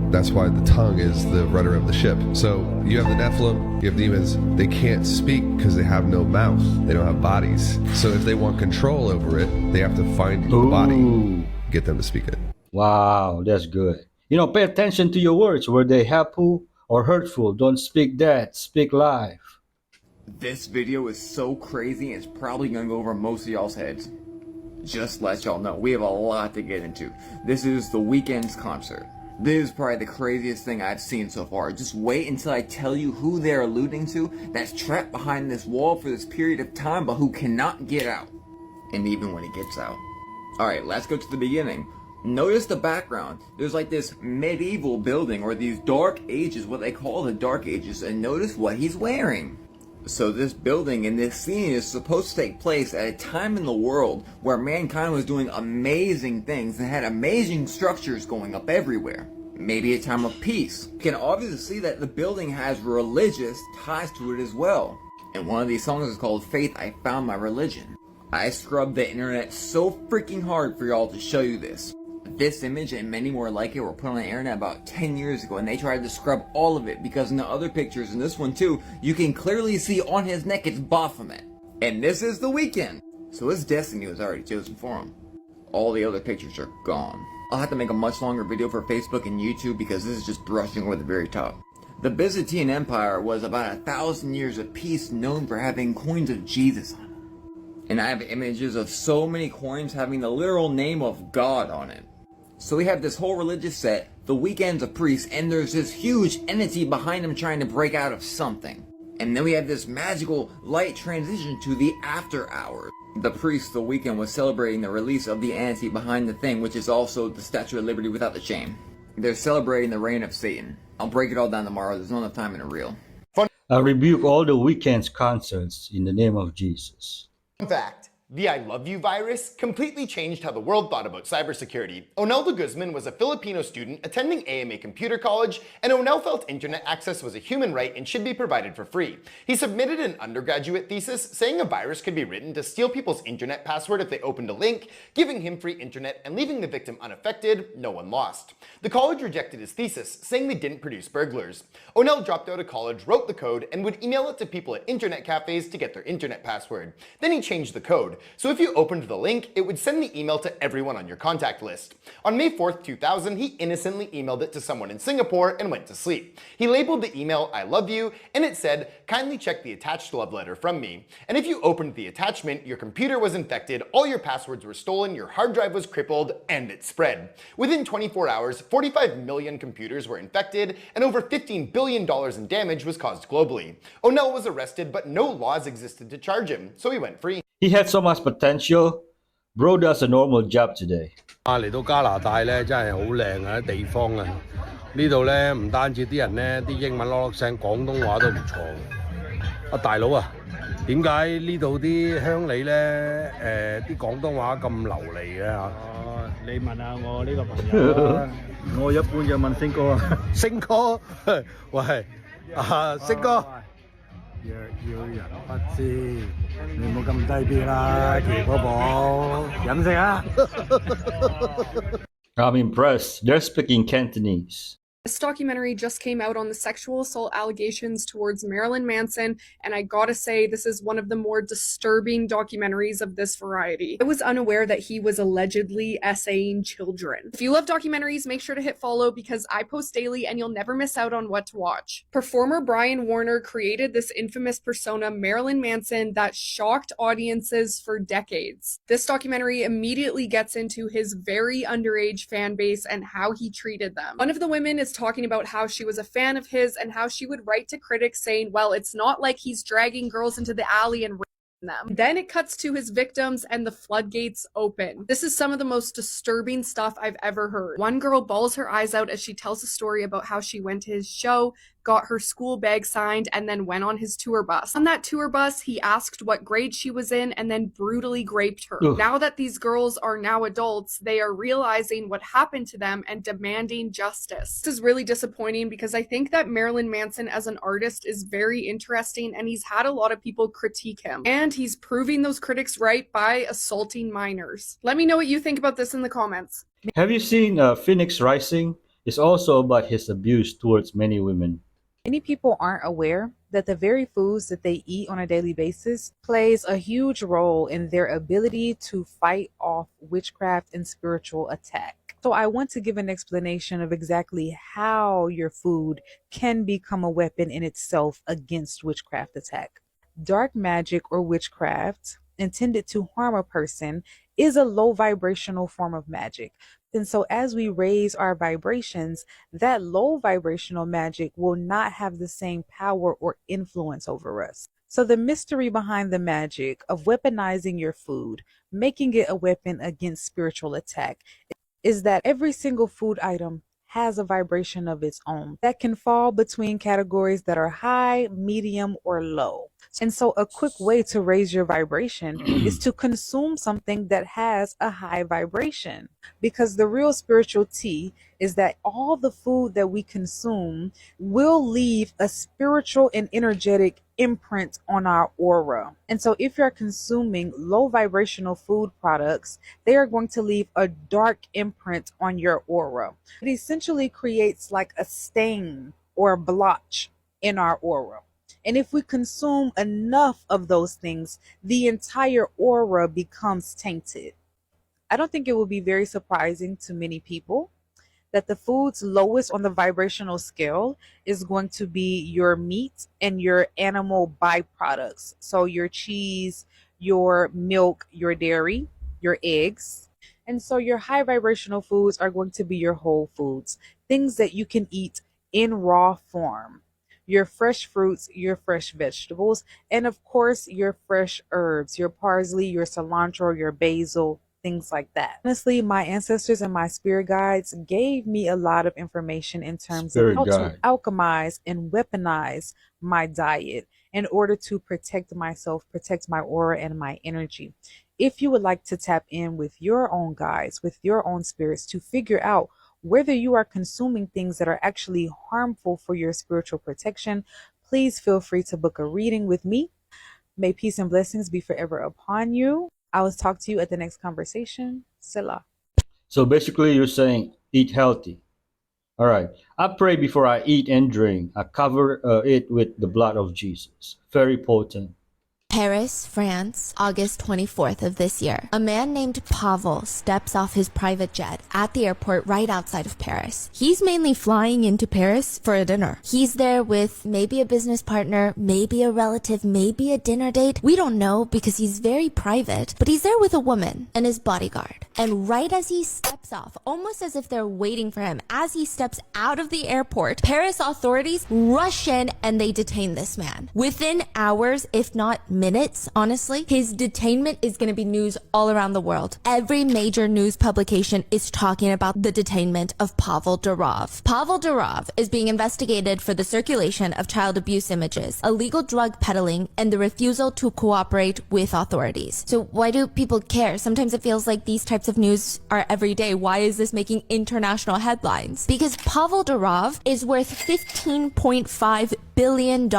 that's why the tongue is the rudder of the ship. So you have the Nephilim, you have demons, they can't speak because they have no mouth. They don't have bodies. So if they want control over it, they have to find the body, get them to speak it. Wow, that's good. You know, pay attention to your words. Were they helpful or hurtful? Don't speak that. Speak life. This video is so crazy, it's probably gonna go over most of y'all's heads. Just let y'all know, we have a lot to get into. This is The Weeknd's concert. This is probably the craziest thing I've seen so far. Just wait until I tell you who they're alluding to that's trapped behind this wall for this period of time, but who cannot get out. And even when he gets out. Alright, let's go to the beginning. Notice the background. There's like this medieval building, or these dark ages, what they call the dark ages, and notice what he's wearing. So this building and this scene is supposed to take place at a time in the world where mankind was doing amazing things and had amazing structures going up everywhere. Maybe a time of peace. You can obviously see that the building has religious ties to it as well. And one of these songs is called Faith, I Found My Religion. I scrubbed the internet so freaking hard for y'all to show you this. This image and many more like it were put on the internet about 10 years ago, and they tried to scrub all of it because in the other pictures, and this one too, you can clearly see on his neck it's Baphomet. And this is The Weeknd. So his destiny was already chosen for him. All the other pictures are gone. I'll have to make a much longer video for Facebook and YouTube because this is just brushing over the very top. The Byzantine Empire was about 1,000 years of peace, known for having coins of Jesus on them. And I have images of so many coins having the literal name of God on it. So we have this whole religious set, The Weeknd's a priest, and there's this huge entity behind him trying to break out of something. And then we have this magical light transition to the after hours. The priest, The Weeknd, was celebrating the release of the entity behind the thing, which is also the Statue of Liberty without the chain. They're celebrating the reign of Satan. I'll break it all down tomorrow, there's not enough time in a reel. I rebuke all the Weeknd's concerts in the name of Jesus. Fun fact, the I love you virus completely changed how the world thought about cybersecurity. Onel de Guzman was a Filipino student attending AMA Computer College, and Onel felt internet access was a human right and should be provided for free. He submitted an undergraduate thesis saying a virus could be written to steal people's internet password if they opened a link, giving him free internet and leaving the victim unaffected, no one lost. The college rejected his thesis, saying they didn't produce burglars. Onel dropped out of college, wrote the code, and would email it to people at internet cafes to get their internet password. Then he changed the code. So if you opened the link, it would send the email to everyone on your contact list. On May 4th, 2000, he innocently emailed it to someone in Singapore and went to sleep. He labeled the email I love you, and it said, kindly check the attached love letter from me. And if you opened the attachment, your computer was infected, all your passwords were stolen, your hard drive was crippled, and it spread. Within 24 hours, 45 million computers were infected, and over $15 billion in damage was caused globally. Onel was arrested, but no laws existed to charge him, so he went free. He had so much potential. Bro does a normal job today. 嚟到加拿大咧，真係好靚啊！地方啊，呢度咧唔單止啲人咧，啲英文攞聲，廣東話都唔錯。啊，大佬啊，點解呢度啲鄉里咧，啲廣東話咁流利嘅嚇？哦，你問下我呢個朋友啦，我一般就問星哥啊。星哥，喂，啊，星哥。若要人不知，你唔好咁低 B 啦，奇寶寶，飲食啊！ I'm impressed. They're speaking Cantonese. This documentary just came out on the sexual assault allegations towards Marilyn Manson, and I gotta say, this is one of the more disturbing documentaries of this variety. I was unaware that he was allegedly essaying children. If you love documentaries, make sure to hit follow because I post daily and you'll never miss out on what to watch. Performer Brian Warner created this infamous persona, Marilyn Manson, that shocked audiences for decades. This documentary immediately gets into his very underage fan base and how he treated them. One of the women is talking about how she was a fan of his and how she would write to critics saying, well, it's not like he's dragging girls into the alley and raping them. Then it cuts to his victims and the floodgates open. This is some of the most disturbing stuff I've ever heard. One girl bawls her eyes out as she tells a story about how she went to his show, got her school bag signed, and then went on his tour bus. On that tour bus, he asked what grade she was in and then brutally raped her. Ugh. Now that these girls are now adults, they are realizing what happened to them and demanding justice. This is really disappointing because I think that Marilyn Manson as an artist is very interesting and he's had a lot of people critique him. And he's proving those critics right by assaulting minors. Let me know what you think about this in the comments. Have you seen Phoenix Rising? It's also about his abuse towards many women. Many people aren't aware that the very foods that they eat on a daily basis plays a huge role in their ability to fight off witchcraft and spiritual attack. So I want to give an explanation of exactly how your food can become a weapon in itself against witchcraft attack. Dark magic or witchcraft intended to harm a person is a low vibrational form of magic. And so as we raise our vibrations, that low vibrational magic will not have the same power or influence over us. So the mystery behind the magic of weaponizing your food, making it a weapon against spiritual attack, is that every single food item has a vibration of its own that can fall between categories that are high, medium, or low. And so a quick way to raise your vibration is to consume something that has a high vibration. Because the real spiritual tea is that all the food that we consume will leave a spiritual and energetic imprint on our aura. And so if you're consuming low vibrational food products, they are going to leave a dark imprint on your aura. It essentially creates like a stain or a blotch in our aura. And if we consume enough of those things, the entire aura becomes tainted. I don't think it will be very surprising to many people that the foods lowest on the vibrational scale is going to be your meat and your animal byproducts. So your cheese, your milk, your dairy, your eggs. And so your high vibrational foods are going to be your whole foods, things that you can eat in raw form. Your fresh fruits, your fresh vegetables, and of course, your fresh herbs, your parsley, your cilantro, your basil, things like that. Honestly, my ancestors and my spirit guides gave me a lot of information in terms of how to alchemize and weaponize my diet in order to protect myself, protect my aura and my energy. If you would like to tap in with your own guides, with your own spirits to figure out whether you are consuming things that are actually harmful for your spiritual protection, please feel free to book a reading with me. May peace and blessings be forever upon you. I will talk to you at the next conversation. Selah. So basically, you're saying eat healthy. All right. I pray before I eat and drink. I cover it with the blood of Jesus. Very potent. Paris, France, August 24th of this year. A man named Pavel steps off his private jet at the airport right outside of Paris. He's mainly flying into Paris for a dinner. He's there with maybe a business partner, maybe a relative, maybe a dinner date. We don't know because he's very private, but he's there with a woman and his bodyguard. And right as he steps off, almost as if they're waiting for him, as he steps out of the airport, Paris authorities rush in and they detain this man. Within hours, if not minutes, honestly, his detainment is going to be news all around the world. Every major news publication is talking about the detainment of Pavel Durov. Pavel Durov is being investigated for the circulation of child abuse images, illegal drug peddling, and the refusal to cooperate with authorities. So why do people care? Sometimes it feels like these types of news are every day. Why is this making international headlines? Because Pavel Durov is worth $15.5 billion,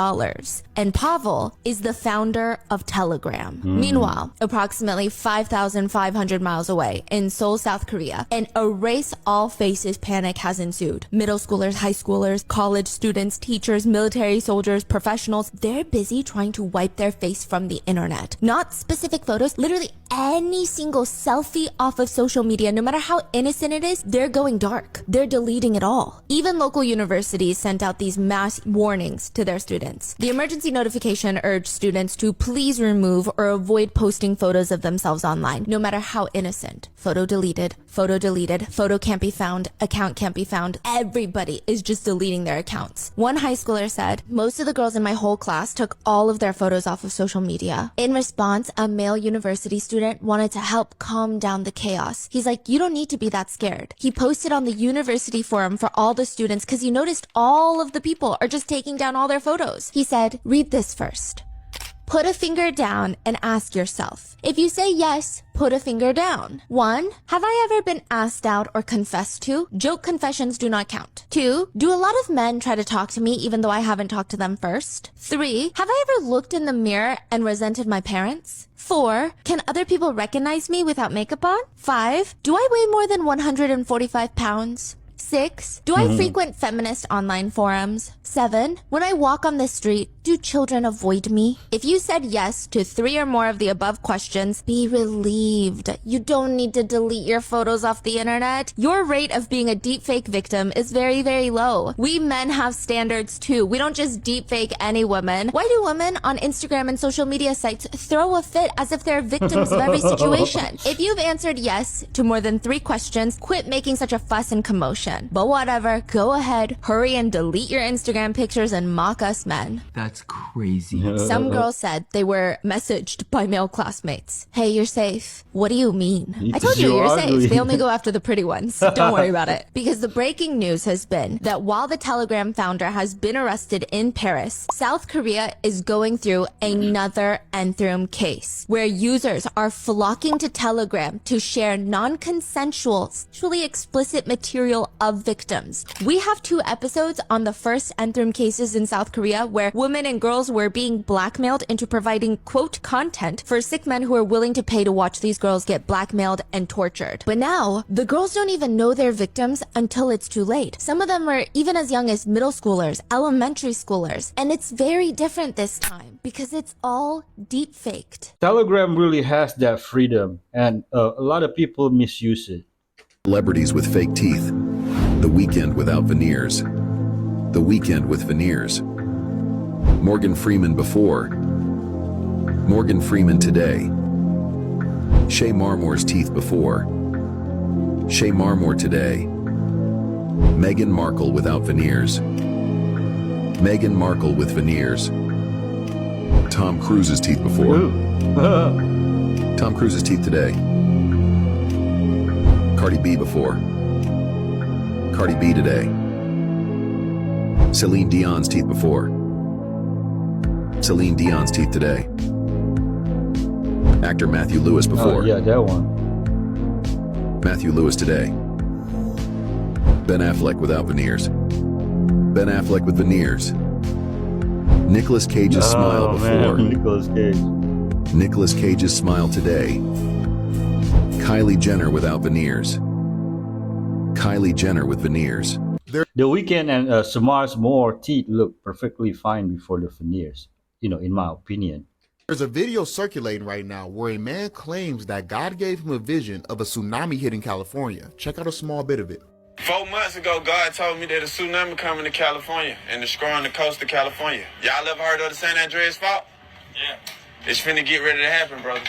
and Pavel is the founder of Telegram. Meanwhile, approximately 5,500 miles away in Seoul, South Korea, an erase all faces panic has ensued. Middle schoolers, high schoolers, college students, teachers, military soldiers, professionals, they're busy trying to wipe their face from the internet. Not specific photos, literally any single selfie off of social media, no matter how innocent it is, they're going dark. They're deleting it all. Even local universities sent out these mass warnings to their students. The emergency notification urged students to please remove or avoid posting photos of themselves online, no matter how innocent. Photo deleted, photo can't be found, account can't be found. Everybody is just deleting their accounts. One high schooler said, most of the girls in my whole class took all of their photos off of social media. In response, a male university student wanted to help calm down the chaos. He's like, you don't need to be that scared. He posted on the university forum for all the students because he noticed all of the people are just taking down all their photos. He said, read this first. Put a finger down and ask yourself. If you say yes, put a finger down. 1. Have I ever been asked out or confessed to? Joke confessions do not count. 2. Do a lot of men try to talk to me even though I haven't talked to them first? 3. Have I ever looked in the mirror and resented my parents? 4. Can other people recognize me without makeup on? 5. Do I weigh more than 145 pounds? 6. Do I frequent feminist online forums? 7. When I walk on the street, do children avoid me? If you said yes to 3 or more of the above questions, be relieved. You don't need to delete your photos off the internet. Your rate of being a deepfake victim is very, very low. We men have standards too. We don't just deepfake any woman. Why do women on Instagram and social media sites throw a fit as if they're victims of every situation? If you've answered yes to more than 3 questions, quit making such a fuss and commotion. reaction. But whatever, go ahead, hurry and delete your Instagram pictures and mock us men. That's crazy. Some girls said they were messaged by male classmates. Hey, you're safe. What do you mean? I told you, you're safe. They only go after the pretty ones. Don't worry about it. Because the breaking news has been that while the Telegram founder has been arrested in Paris, South Korea is going through another Enthrim case where users are flocking to Telegram to share non-consensual, sexually explicit material of victims. We have 2 episodes on the first Enthrim cases in South Korea where women and girls were being blackmailed into providing quote content for sick men who are willing to pay to watch these girls get blackmailed and tortured. But now, the girls don't even know they're victims until it's too late. Some of them are even as young as middle schoolers, elementary schoolers, and it's very different this time because it's all deep faked. Telegram really has that freedom, and a lot of people misuse it. Celebrities with fake teeth. The Weeknd without veneers. The Weeknd with veneers. Morgan Freeman before. Morgan Freeman today. Shay Marmore's teeth before. Shay Marmore today. Meghan Markle without veneers. Meghan Markle with veneers. Tom Cruise's teeth before. Tom Cruise's teeth today. Cardi B before. Cardi B today. Celine Dion's teeth before. Celine Dion's teeth today. Actor Matthew Lewis before. Oh, yeah, that one. Matthew Lewis today. Ben Affleck without veneers. Ben Affleck with veneers. Nicolas Cage's smile before. Nicolas Cage. Nicolas Cage's smile today. Kylie Jenner without veneers. Kylie Jenner with veneers. The Weeknd and Samar's Moore teeth look perfectly fine before the veneers, in my opinion. There's a video circulating right now where a man claims that God gave him a vision of a tsunami hitting California. Check out a small bit of it. 4 months ago, God told me that a tsunami coming to California and destroying the coast of California. Y'all ever heard of the San Andreas Fault? Yeah. It's finna get ready to happen, brother.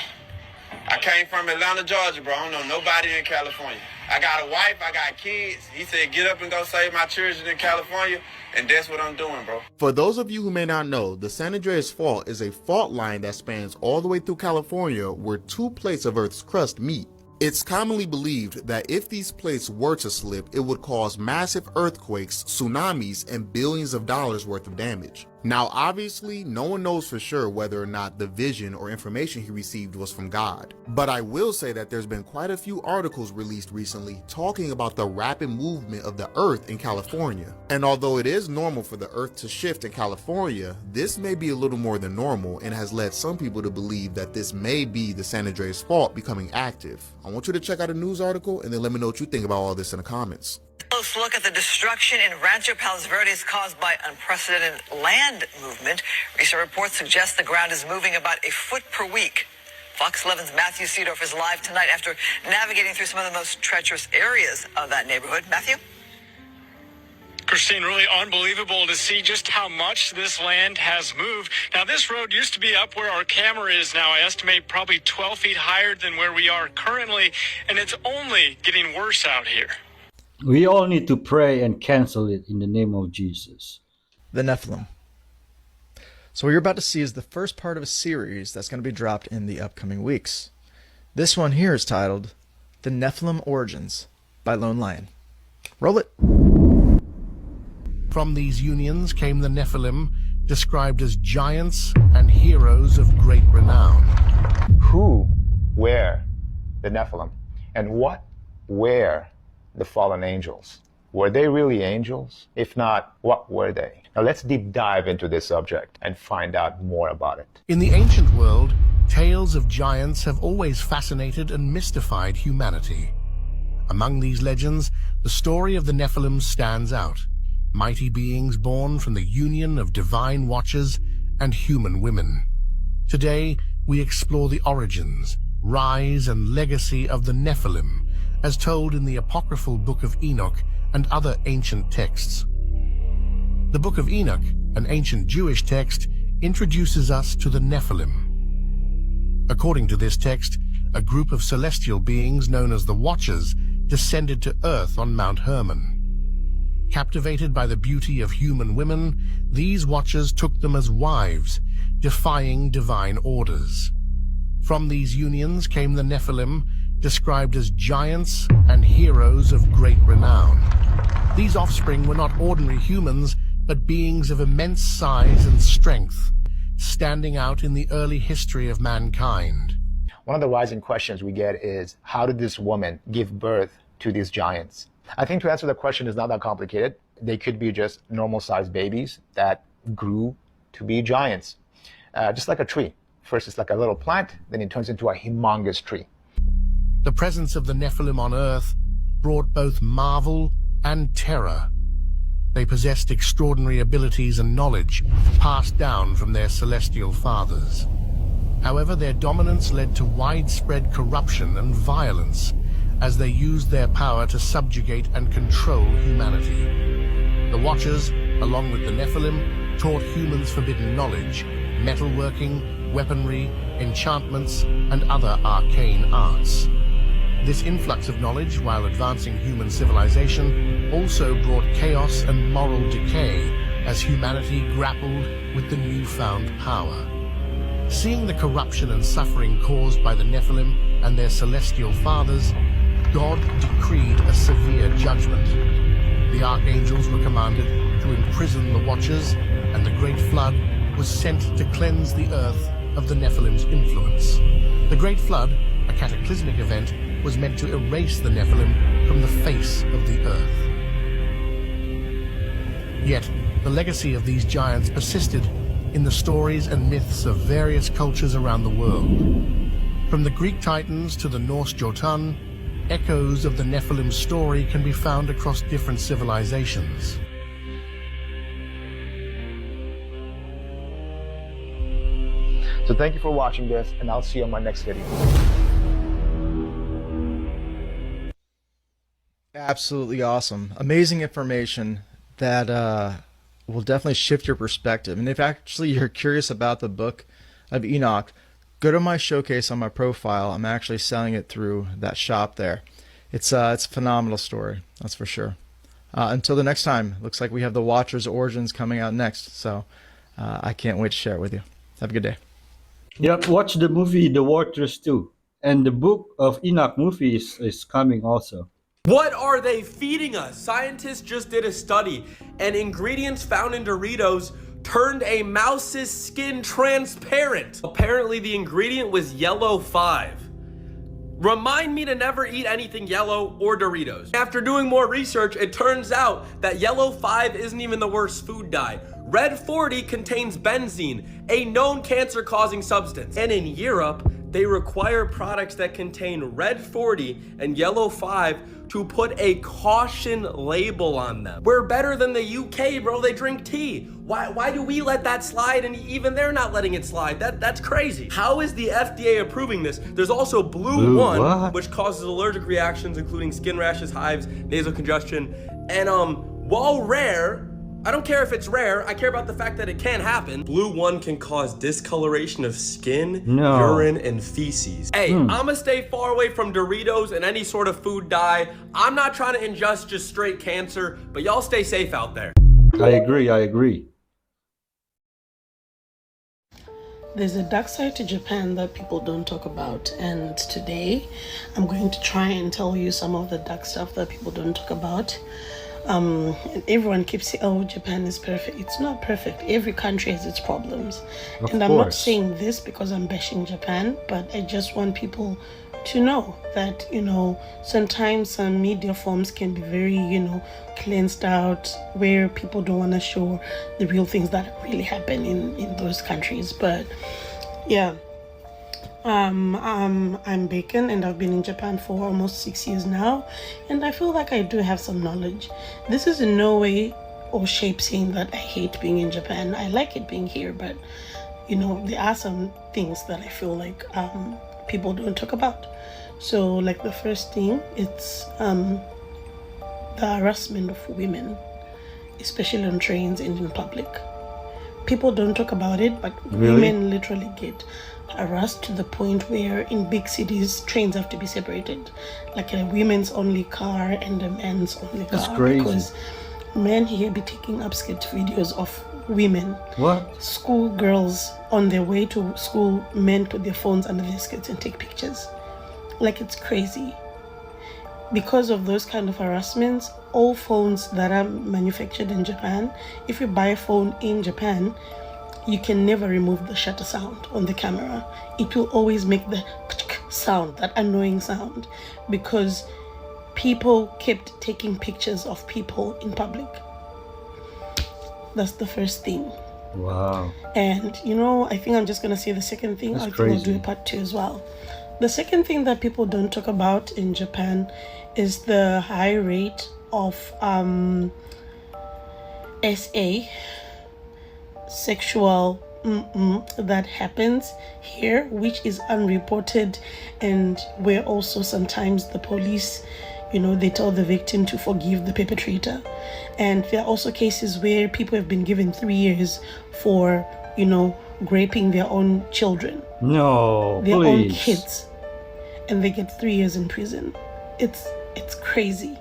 I came from Atlanta, Georgia, bro. I don't know nobody in California. I got a wife, I got kids. He said, get up and go save my children in California, and that's what I'm doing, bro. For those of you who may not know, the San Andreas Fault is a fault line that spans all the way through California where 2 plates of Earth's crust meet. It's commonly believed that if these plates were to slip, it would cause massive earthquakes, tsunamis, and billions of dollars worth of damage. Now, obviously, no one knows for sure whether or not the vision or information he received was from God. But I will say that there's been quite a few articles released recently talking about the rapid movement of the Earth in California. And although it is normal for the Earth to shift in California, this may be a little more than normal and has led some people to believe that this may be the San Andreas Fault becoming active. I want you to check out a news article and then let me know what you think about all this in the comments. Close look at the destruction in Rancho Palos Verdes caused by unprecedented land movement. Recent reports suggest the ground is moving about a foot per week. Fox 11's Matthew Seedorf is live tonight after navigating through some of the most treacherous areas of that neighborhood. Matthew? Christine, really unbelievable to see just how much this land has moved. Now, this road used to be up where our camera is now. I estimate probably 12 feet higher than where we are currently, and it's only getting worse out here. We all need to pray and cancel it in the name of Jesus. The Nephilim. So what you're about to see is the first part of a series that's going to be dropped in the upcoming weeks. This one here is titled The Nephilim Origins by Lone Lion. Roll it. From these unions came the Nephilim, described as giants and heroes of great renown. Who were the Nephilim? And what were the fallen angels? Were they really angels? If not, what were they? Now let's deep dive into this subject and find out more about it. In the ancient world, tales of giants have always fascinated and mystified humanity. Among these legends, the story of the Nephilim stands out. Mighty beings born from the union of divine watchers and human women. Today, we explore the origins, rise, and legacy of the Nephilim, as told in the apocryphal Book of Enoch and other ancient texts. The Book of Enoch, an ancient Jewish text, introduces us to the Nephilim. According to this text, a group of celestial beings known as the Watchers descended to Earth on Mount Hermon. Captivated by the beauty of human women, these watchers took them as wives, defying divine orders. From these unions came the Nephilim, described as giants and heroes of great renown. These offspring were not ordinary humans, but beings of immense size and strength, standing out in the early history of mankind. One of the rising questions we get is, how did this woman give birth to these giants? I think to answer the question is not that complicated. They could be just normal-sized babies that grew to be giants, just like a tree. First it's like a little plant, then it turns into a humongous tree. The presence of the Nephilim on Earth brought both marvel and terror. They possessed extraordinary abilities and knowledge passed down from their celestial fathers. However, their dominance led to widespread corruption and violence as they used their power to subjugate and control humanity. The Watchers, along with the Nephilim, taught humans forbidden knowledge, metalworking, weaponry, enchantments, and other arcane arts. This influx of knowledge, while advancing human civilization, also brought chaos and moral decay as humanity grappled with the newfound power. Seeing the corruption and suffering caused by the Nephilim and their celestial fathers, God decreed a severe judgment. The archangels were commanded to imprison the Watchers, and the Great Flood was sent to cleanse the earth of the Nephilim's influence. The Great Flood, a cataclysmic event, was meant to erase the Nephilim from the face of the earth. Yet, the legacy of these giants persisted in the stories and myths of various cultures around the world. From the Greek Titans to the Norse Jotun, echoes of the Nephilim story can be found across different civilizations. So thank you for watching this, and I'll see you on my next video. Absolutely awesome. Amazing information that will definitely shift your perspective. And if actually you're curious about the book of Enoch, go to my showcase on my profile. I'm actually selling it through that shop there. It's a phenomenal story, that's for sure. Until the next time, looks like we have the Watcher's Origins coming out next. So I can't wait to share it with you. Have a good day. Yep, watch the movie The Watchers too. And the book of Enoch movie is coming also. What are they feeding us? Scientists just did a study, and ingredients found in Doritos turned a mouse's skin transparent. Apparently the ingredient was yellow 5. Remind me to never eat anything yellow or Doritos. After doing more research, it turns out that yellow 5 isn't even the worst food dye. Red 40 contains benzene, a known cancer-causing substance. And in Europe, they require products that contain red 40 and yellow 5 to put a caution label on them. We're better than the UK, bro. They drink tea. Why do we let that slide and even they're not letting it slide? That's crazy. How is the FDA approving this? There's also Blue 1, which causes allergic reactions, including skin rashes, hives, nasal congestion. And while rare, I don't care if it's rare, I care about the fact that it can happen. Blue 1 can cause discoloration of skin, urine, and feces. Hey, I'ma stay far away from Doritos and any sort of food dye. I'm not trying to ingest just straight cancer, but y'all stay safe out there. I agree. There's a dark side to Japan that people don't talk about, and today I'm going to try and tell you some of the dark stuff that people don't talk about. And everyone keeps saying, oh, Japan is perfect. It's not perfect. Every country has its problems. And I'm not saying this because I'm bashing Japan, but I just want people to know that, sometimes some media forms can be very, cleansed out, where people don't want to show the real things that really happen in those countries. But yeah. I'm Bacon, and I've been in Japan for almost 6 years now, and I feel like I do have some knowledge. This is in no way or shape saying that I hate being in Japan. I like it being here, but there are some things that I feel like people don't talk about. So like the first thing, it's the harassment of women, especially on trains and in public. People don't talk about it, but women literally get harassed to the point where in big cities trains have to be separated, like a women's only car and a men's only car. That's crazy. Because men here be taking upskirt videos of women, What? school girls on their way to school. Men put their phones under their skirts and take pictures. Like, it's crazy. Because of those kind of harassments, all phones that are manufactured in Japan, if you buy a phone in Japan, you can never remove the shutter sound on the camera. It will always make the sound, that annoying sound, because people kept taking pictures of people in public. That's the first thing. Wow. And you know, I think I'm just gonna say the second thing. That's I think I'll do crazy. a part 2 as well. The second thing that people don't talk about in Japan is the high rate of SA, sexual that happens here, which is unreported, and where also sometimes the police, you know, they tell the victim to forgive the perpetrator. And there are also cases where people have been given 3 years for, you know, raping their own children, No, their own please. kids, and they get 3 years in prison. It's crazy.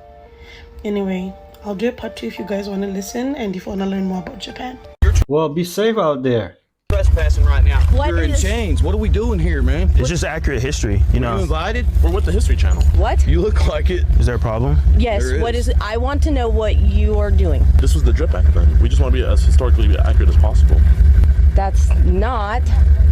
Anyway, I'll do a part 2 if you guys want to listen and if you want to learn more about Japan. Well, be safe out there. Trespassing right now. You're in chains. What are we doing here, man? It's just accurate history, you know. You invited? We're with the History Channel. What? You look like it. Is there a problem? Yes. What is it? I want to know what you are doing. This was the drip back then. We just want to be as historically accurate as possible. That's not.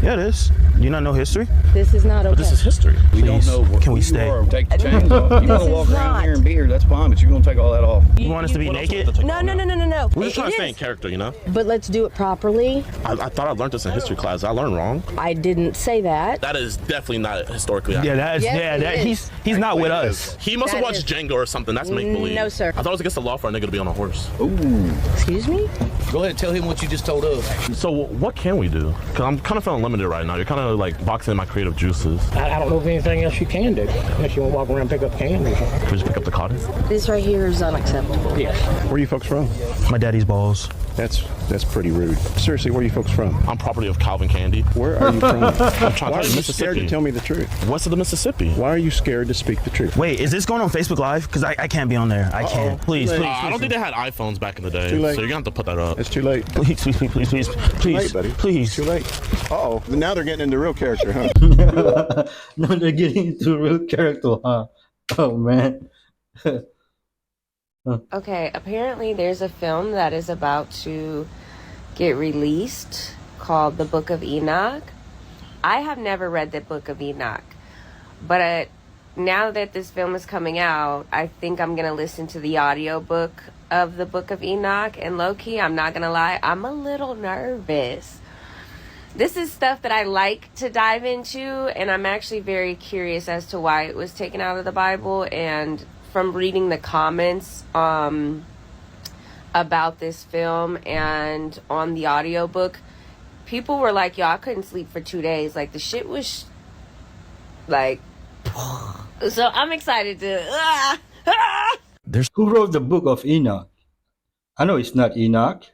Yeah, it is. You not know history? This is not okay. But this is history. We don't Please, know what can we you stay? are. Take the chains off. You want to walk around here and be here, that's fine, but you're going to take all that off. You want us to be naked? No. We're just trying to stay in character, you know? But let's do it properly. I thought I learned this in history class. I learned wrong. I didn't say that. That is definitely not historically accurate. that is- Yes, yeah, it that- is. he's not with It us. is. He must have That watched is. Django or something. That's make believe. No, sir. I thought it was against the law for a nigga to be on a horse. Ooh. Excuse me? Go ahead and tell him what you just told us. So what can we do? Because I'm kind of feeling limited right now. You're kind of like boxing in my creative juices. I don't know of anything else you can do unless you want to walk around and pick up candy or something. Can we just pick up the cotton? This right here is unacceptable. Yes. Where are you folks from? My daddy's balls. That's pretty rude. Seriously, where are you folks from? I'm property of Calvin Candy. Where are you from? I'm trying Why to tell are you you Mississippi. scared to tell me the truth? West of the Mississippi. Why are you scared to speak the truth? Wait, is this going on Facebook Live? Because I can't be on there. I can't. Please, Too please. late. I don't think they had iPhones back in the day. Too late. So you're going to have to put that up. It's too late. Please, please, please, please, please. Too late, Please, buddy. please. Too late. Uh-oh. Now they're getting into real character, huh? No, they're getting into real character, huh? Oh, man. Okay, apparently there's a film that is about to get released called The Book of Enoch. I have never read the Book of Enoch, but now that this film is coming out, I think I'm going to listen to the audiobook of The Book of Enoch, and low-key, I'm not going to lie, I'm a little nervous. This is stuff that I like to dive into, and I'm actually very curious as to why it was taken out of the Bible. And from reading the comments about this film and on the audiobook, people were like, yo, I couldn't sleep for 2 days. Like, the shit was like, so I'm excited to Who wrote the book of Enoch? I know it's not Enoch.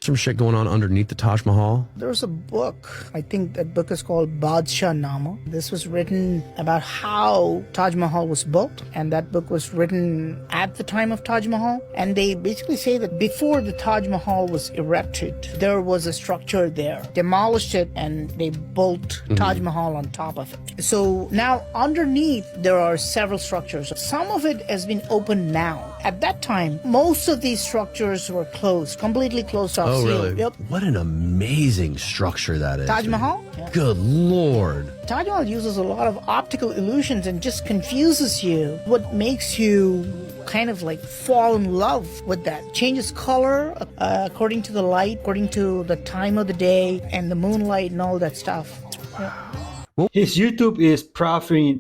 Some shit going on underneath the Taj Mahal. There's a book, I think that book is called Badshah Nama. This was written about how Taj Mahal was built, and that book was written at the time of Taj Mahal. And they basically say that before the Taj Mahal was erected, there was a structure there. Demolished it and they built Taj Mahal on top of it. So now underneath there are several structures. Some of it has been opened now. At that time, most of these structures were closed, completely closed off. Oh, sealed. really? Yep. What an amazing structure that is. Taj Mahal? Yeah. Good Lord. Taj Mahal uses a lot of optical illusions and just confuses you. What makes you kind of like fall in love with that. Changes color according to the light, according to the time of the day and the moonlight and all that stuff. Yeah. His YouTube is Prophet.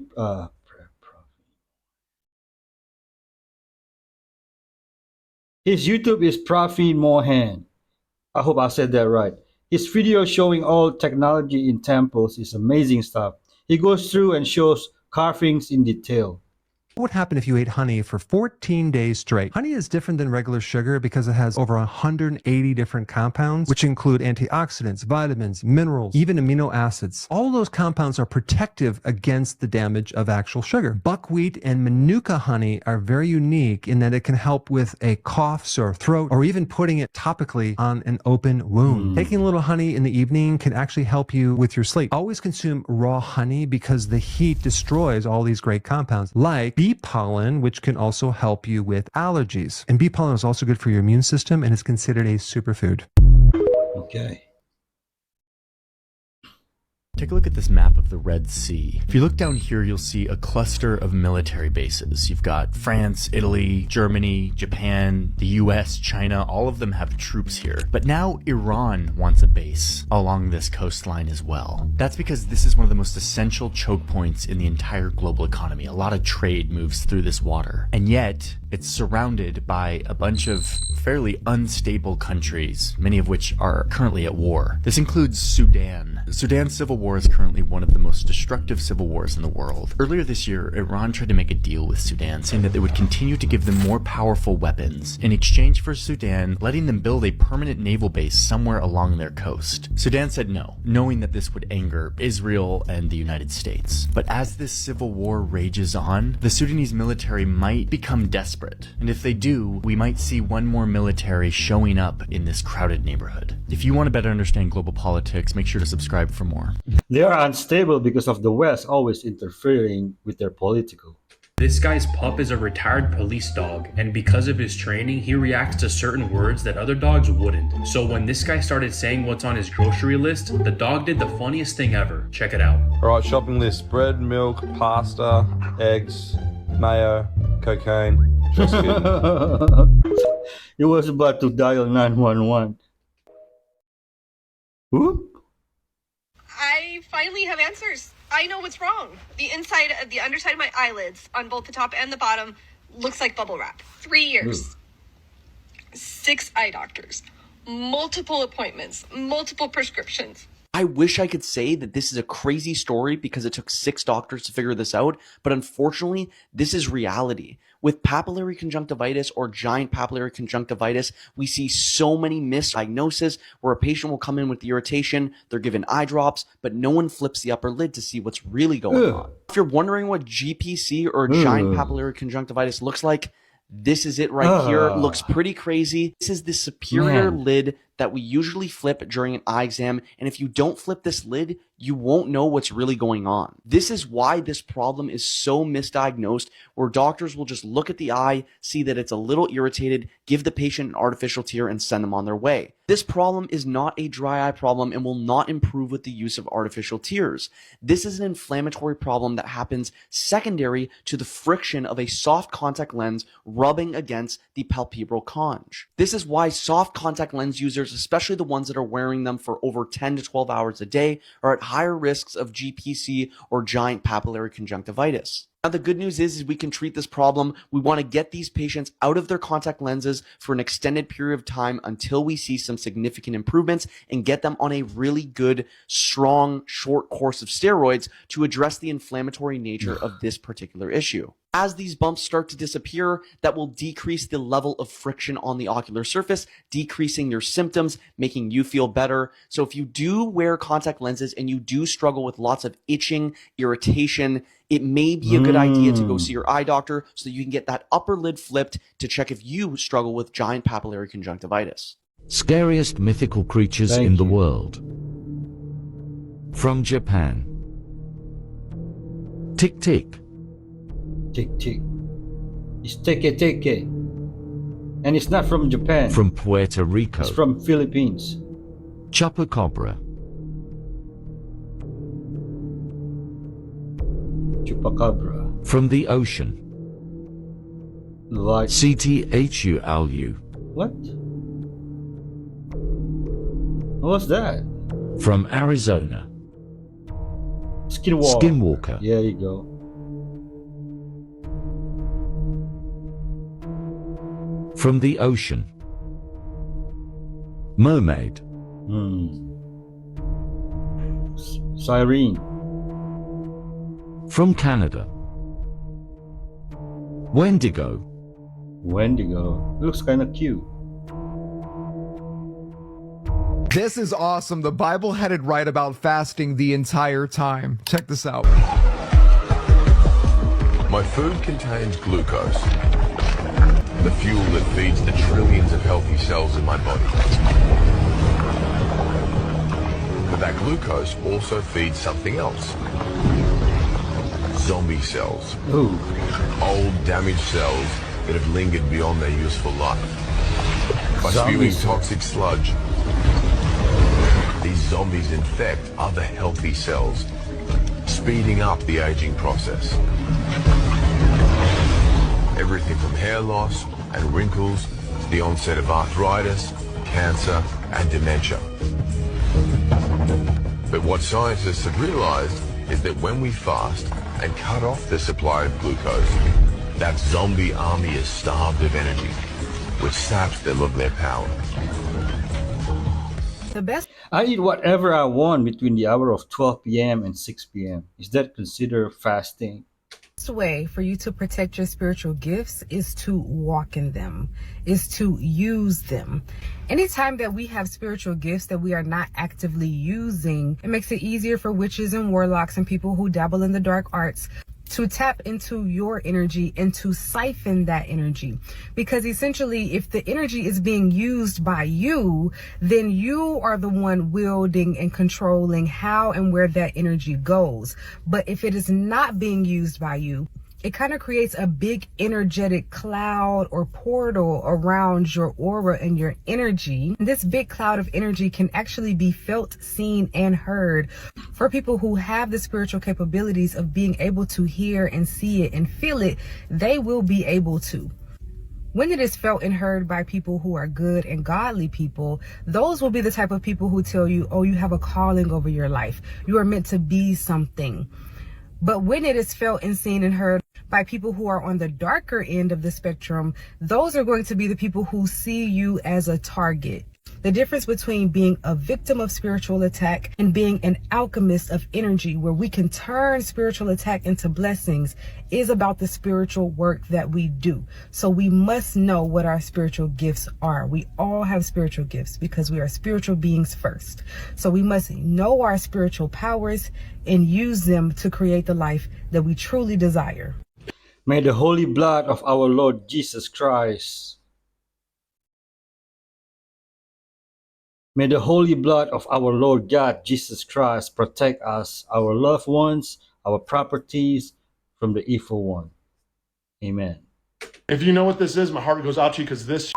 His YouTube is Prophet Mohan. I hope I said that right. His video showing all technology in temples is amazing stuff. He goes through and shows carvings in detail. What would happen if you ate honey for 14 days straight? Honey is different than regular sugar because it has over 180 different compounds, which include antioxidants, vitamins, minerals, even amino acids. All those compounds are protective against the damage of actual sugar. Buckwheat and manuka honey are very unique in that it can help with a cough, sore throat, or even putting it topically on an open wound. Taking a little honey in the evening can actually help you with your sleep. Always consume raw honey because the heat destroys all these great compounds, like bee pollen, which can also help you with allergies. And bee pollen is also good for your immune system and is considered a superfood. Okay. Take a look at this map of the Red Sea. If you look down here, you'll see a cluster of military bases. You've got France, Italy, Germany, Japan, the US, China, all of them have troops here. But now Iran wants a base along this coastline as well. That's because this is one of the most essential choke points in the entire global economy. A lot of trade moves through this water. And yet, it's surrounded by a bunch of fairly unstable countries, many of which are currently at war. This includes Sudan. Sudan's civil war is currently one of the most destructive civil wars in the world. Earlier this year, Iran tried to make a deal with Sudan, saying that they would continue to give them more powerful weapons in exchange for Sudan letting them build a permanent naval base somewhere along their coast. Sudan said no, knowing that this would anger Israel and the United States. But as this civil war rages on, the Sudanese military might become desperate. And if they do, we might see one more military showing up in this crowded neighborhood. If you want to better understand global politics, make sure to subscribe for more. They are unstable because of the West always interfering with their political. This guy's pup is a retired police dog, and because of his training, he reacts to certain words that other dogs wouldn't. So when this guy started saying what's on his grocery list, the dog did the funniest thing ever. Check it out. Alright, shopping list. Bread, milk, pasta, eggs, mayo, cocaine. Just kidding. He was about to dial 911. Whoop. I finally have answers. I know what's wrong. The underside of my eyelids, on both the top and the bottom, looks like bubble wrap. 3 years. 6 eye doctors. Multiple appointments. Multiple prescriptions. I wish I could say that this is a crazy story because it took 6 doctors to figure this out, but unfortunately, this is reality. With papillary conjunctivitis or giant papillary conjunctivitis, we see so many misdiagnoses where a patient will come in with irritation, they're given eye drops, but no one flips the upper lid to see what's really going on. If you're wondering what GPC or giant papillary conjunctivitis looks like, this is it right here. It looks pretty crazy. This is the superior lid that we usually flip during an eye exam, and if you don't flip this lid, you won't know what's really going on. This is why this problem is so misdiagnosed, where doctors will just look at the eye, see that it's a little irritated, give the patient an artificial tear, and send them on their way. This problem is not a dry eye problem and will not improve with the use of artificial tears. This is an inflammatory problem that happens secondary to the friction of a soft contact lens rubbing against the palpebral conge. This is why soft contact lens users, especially the ones that are wearing them for over 10 to 12 hours a day, are at higher risks of GPC or giant papillary conjunctivitis. Now, the good news is we can treat this problem. We want to get these patients out of their contact lenses for an extended period of time until we see some significant improvements and get them on a really good, strong, short course of steroids to address the inflammatory nature of this particular issue. As these bumps start to disappear, that will decrease the level of friction on the ocular surface, decreasing your symptoms, making you feel better. So if you do wear contact lenses and you do struggle with lots of itching, irritation, it may be a good idea to go see your eye doctor so that you can get that upper lid flipped to check if you struggle with giant papillary conjunctivitis. Scariest mythical creatures in the world. From Japan. Tick tick. Tick tick. It's teke teke. And it's not from Japan. From Puerto Rico. It's from Philippines. Chupacabra. Chupacabra. From the ocean. Like CTHULU. What? What's that? From Arizona. Skinwalker. Skinwalker. Yeah, you go. From the ocean. Mermaid. Siren. From Canada. Wendigo. Wendigo. Looks kind of cute. This is awesome. The Bible had it right about fasting the entire time. Check this out. My food contains glucose, the fuel that feeds the trillions of healthy cells in my body. But that glucose also feeds something else. Zombie cells. Ooh. Old, damaged cells that have lingered beyond their useful life. By Zombie spewing cells. toxic sludge, these zombies infect other healthy cells, speeding up the aging process. Everything from hair loss and wrinkles to the onset of arthritis, cancer, and dementia. But what scientists have realized is that when we fast and cut off the supply of glucose, that zombie army is starved of energy, which saps them of their power. The best. I eat whatever I want between the hour of 12 p.m. and 6 p.m. Is that considered fasting? Way for you to protect your spiritual gifts is to walk in them, is to use them. Anytime that we have spiritual gifts that we are not actively using, it makes it easier for witches and warlocks and people who dabble in the dark arts to tap into your energy and to siphon that energy. Because essentially, if the energy is being used by you, then you are the one wielding and controlling how and where that energy goes. But if it is not being used by you, it kind of creates a big energetic cloud or portal around your aura and your energy. This big cloud of energy can actually be felt, seen, and heard. For people who have the spiritual capabilities of being able to hear and see it and feel it, they will be able to. When it is felt and heard by people who are good and godly people, those will be the type of people who tell you, oh, you have a calling over your life. You are meant to be something. But when it is felt and seen and heard by people who are on the darker end of the spectrum, those are going to be the people who see you as a target. The difference between being a victim of spiritual attack and being an alchemist of energy, where we can turn spiritual attack into blessings, is about the spiritual work that we do. So we must know what our spiritual gifts are. We all have spiritual gifts because we are spiritual beings first. So we must know our spiritual powers and use them to create the life that we truly desire. May the holy blood of our Lord Jesus Christ May the holy blood of our Lord God Jesus Christ protect us, our loved ones, our properties from the evil one. Amen. If you know what this is, my heart goes out to you because this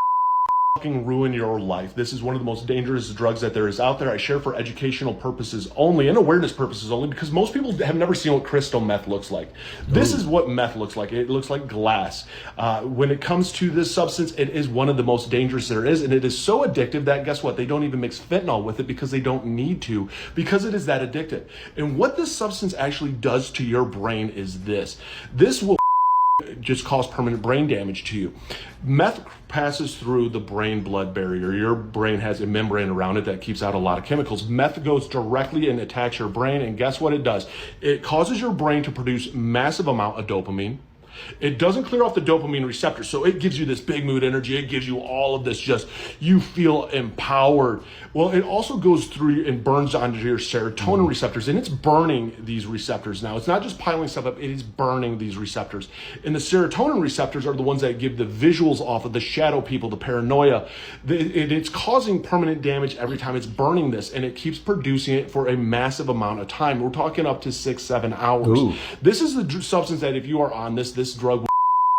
fucking ruin your life. This is one of the most dangerous drugs that there is out there. I share for educational purposes only and awareness purposes only because most people have never seen what crystal meth looks like. This is what meth looks like. It looks like glass. When it comes to this substance, it is one of the most dangerous there is, and it is so addictive that guess what? They don't even mix fentanyl with it because they don't need to, because it is that addictive. And what this substance actually does to your brain is this. This will just cause permanent brain damage to you. Meth passes through the brain-blood barrier. Your brain has a membrane around it that keeps out a lot of chemicals. Meth goes directly and attacks your brain, and guess what it does? It causes your brain to produce massive amount of dopamine. It doesn't clear off the dopamine receptor, so it gives you this big mood energy. It gives you all of this, just you feel empowered. Well, it also goes through and burns onto your serotonin receptors, and it's burning these receptors now. It's not just piling stuff up, it is burning these receptors. And the serotonin receptors are the ones that give the visuals off of the shadow people, the paranoia. It's causing permanent damage every time it's burning this, and it keeps producing it for a massive amount of time. We're talking up to 6-7 hours. Ooh. This is the substance that if you are on this drug will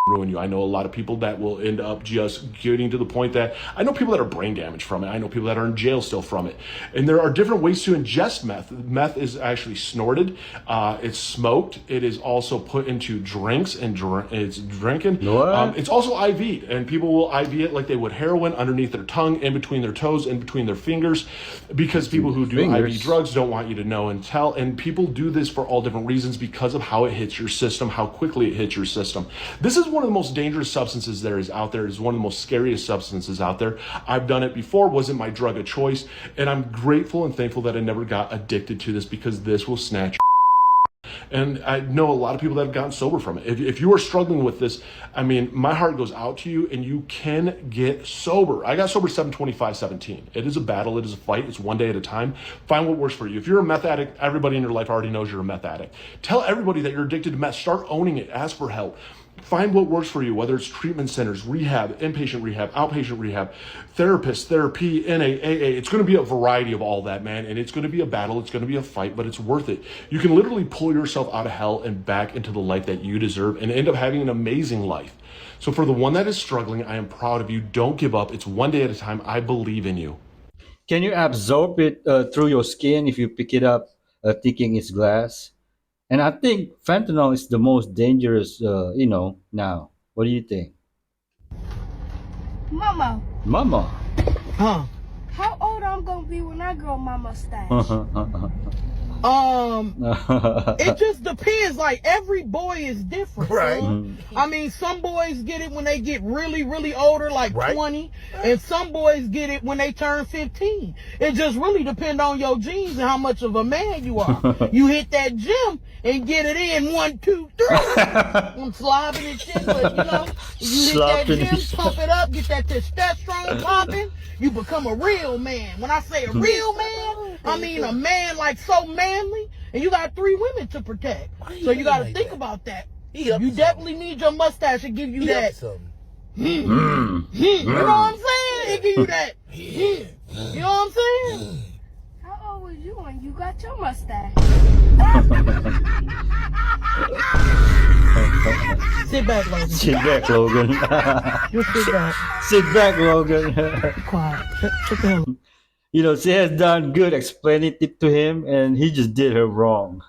ruin you. I know a lot of people that will end up just getting to the point that I know people that are brain damaged from it. I know people that are in jail still from it. And there are different ways to ingest meth. Meth is actually snorted. It's smoked. It is also put into drinks and it's drinking. It's also IV'd, and people will IV it like they would heroin underneath their tongue, in between their toes, in between their fingers, because people who do IV drugs don't want you to know and tell. And people do this for all different reasons because of how it hits your system, how quickly it hits your system. This is one of the most dangerous substances there is out there. It's one of the most scariest substances out there. I've done it before, wasn't my drug of choice, and I'm grateful and thankful that I never got addicted to this because this will snatch And I know a lot of people that have gotten sober from it. If you are struggling with this, I mean, my heart goes out to you, and you can get sober. I got sober 7/25/17. It is a battle. It is a fight. It's one day at a time. Find what works for you. If you're a meth addict, everybody in your life already knows you're a meth addict. Tell everybody that you're addicted to meth. Start owning it. Ask for help. Find what works for you, whether it's treatment centers, rehab, inpatient rehab, outpatient rehab, therapists, therapy, NA, AA. It's going to be a variety of all that, man. And it's going to be a battle. It's going to be a fight, but it's worth it. You can literally pull yourself out of hell and back into the life that you deserve and end up having an amazing life. So for the one that is struggling, I am proud of you. Don't give up. It's one day at a time. I believe in you. Can you absorb it through your skin if you pick it up thinking it's glass? And I think fentanyl is the most dangerous, now. What do you think? Mama, Mama. how old I'm gonna be when I grow my mustache? It just depends. Like, every boy is different. Right. I mean, some boys get it when they get really, really older, like 20, and some boys get it when they turn 15. It just really depends on your genes and how much of a man you are. You hit that gym and get it in 1, 2, 3. I'm slobbing and shit, but you hit that gym, pump it up, get that testosterone popping. You become a real man. When I say a real man, I mean a man like so manly, and you got 3 women to protect. So you got to think about that. You definitely need your mustache to give you that. You know what I'm saying? It give you that. You know what I'm saying? How old was you when you got your mustache? Sit back, Logan. Sit back, Logan. Just sit back. Sit back, Logan. Quiet. Shut the hell up. She has done good explaining it to him, and he just did her wrong.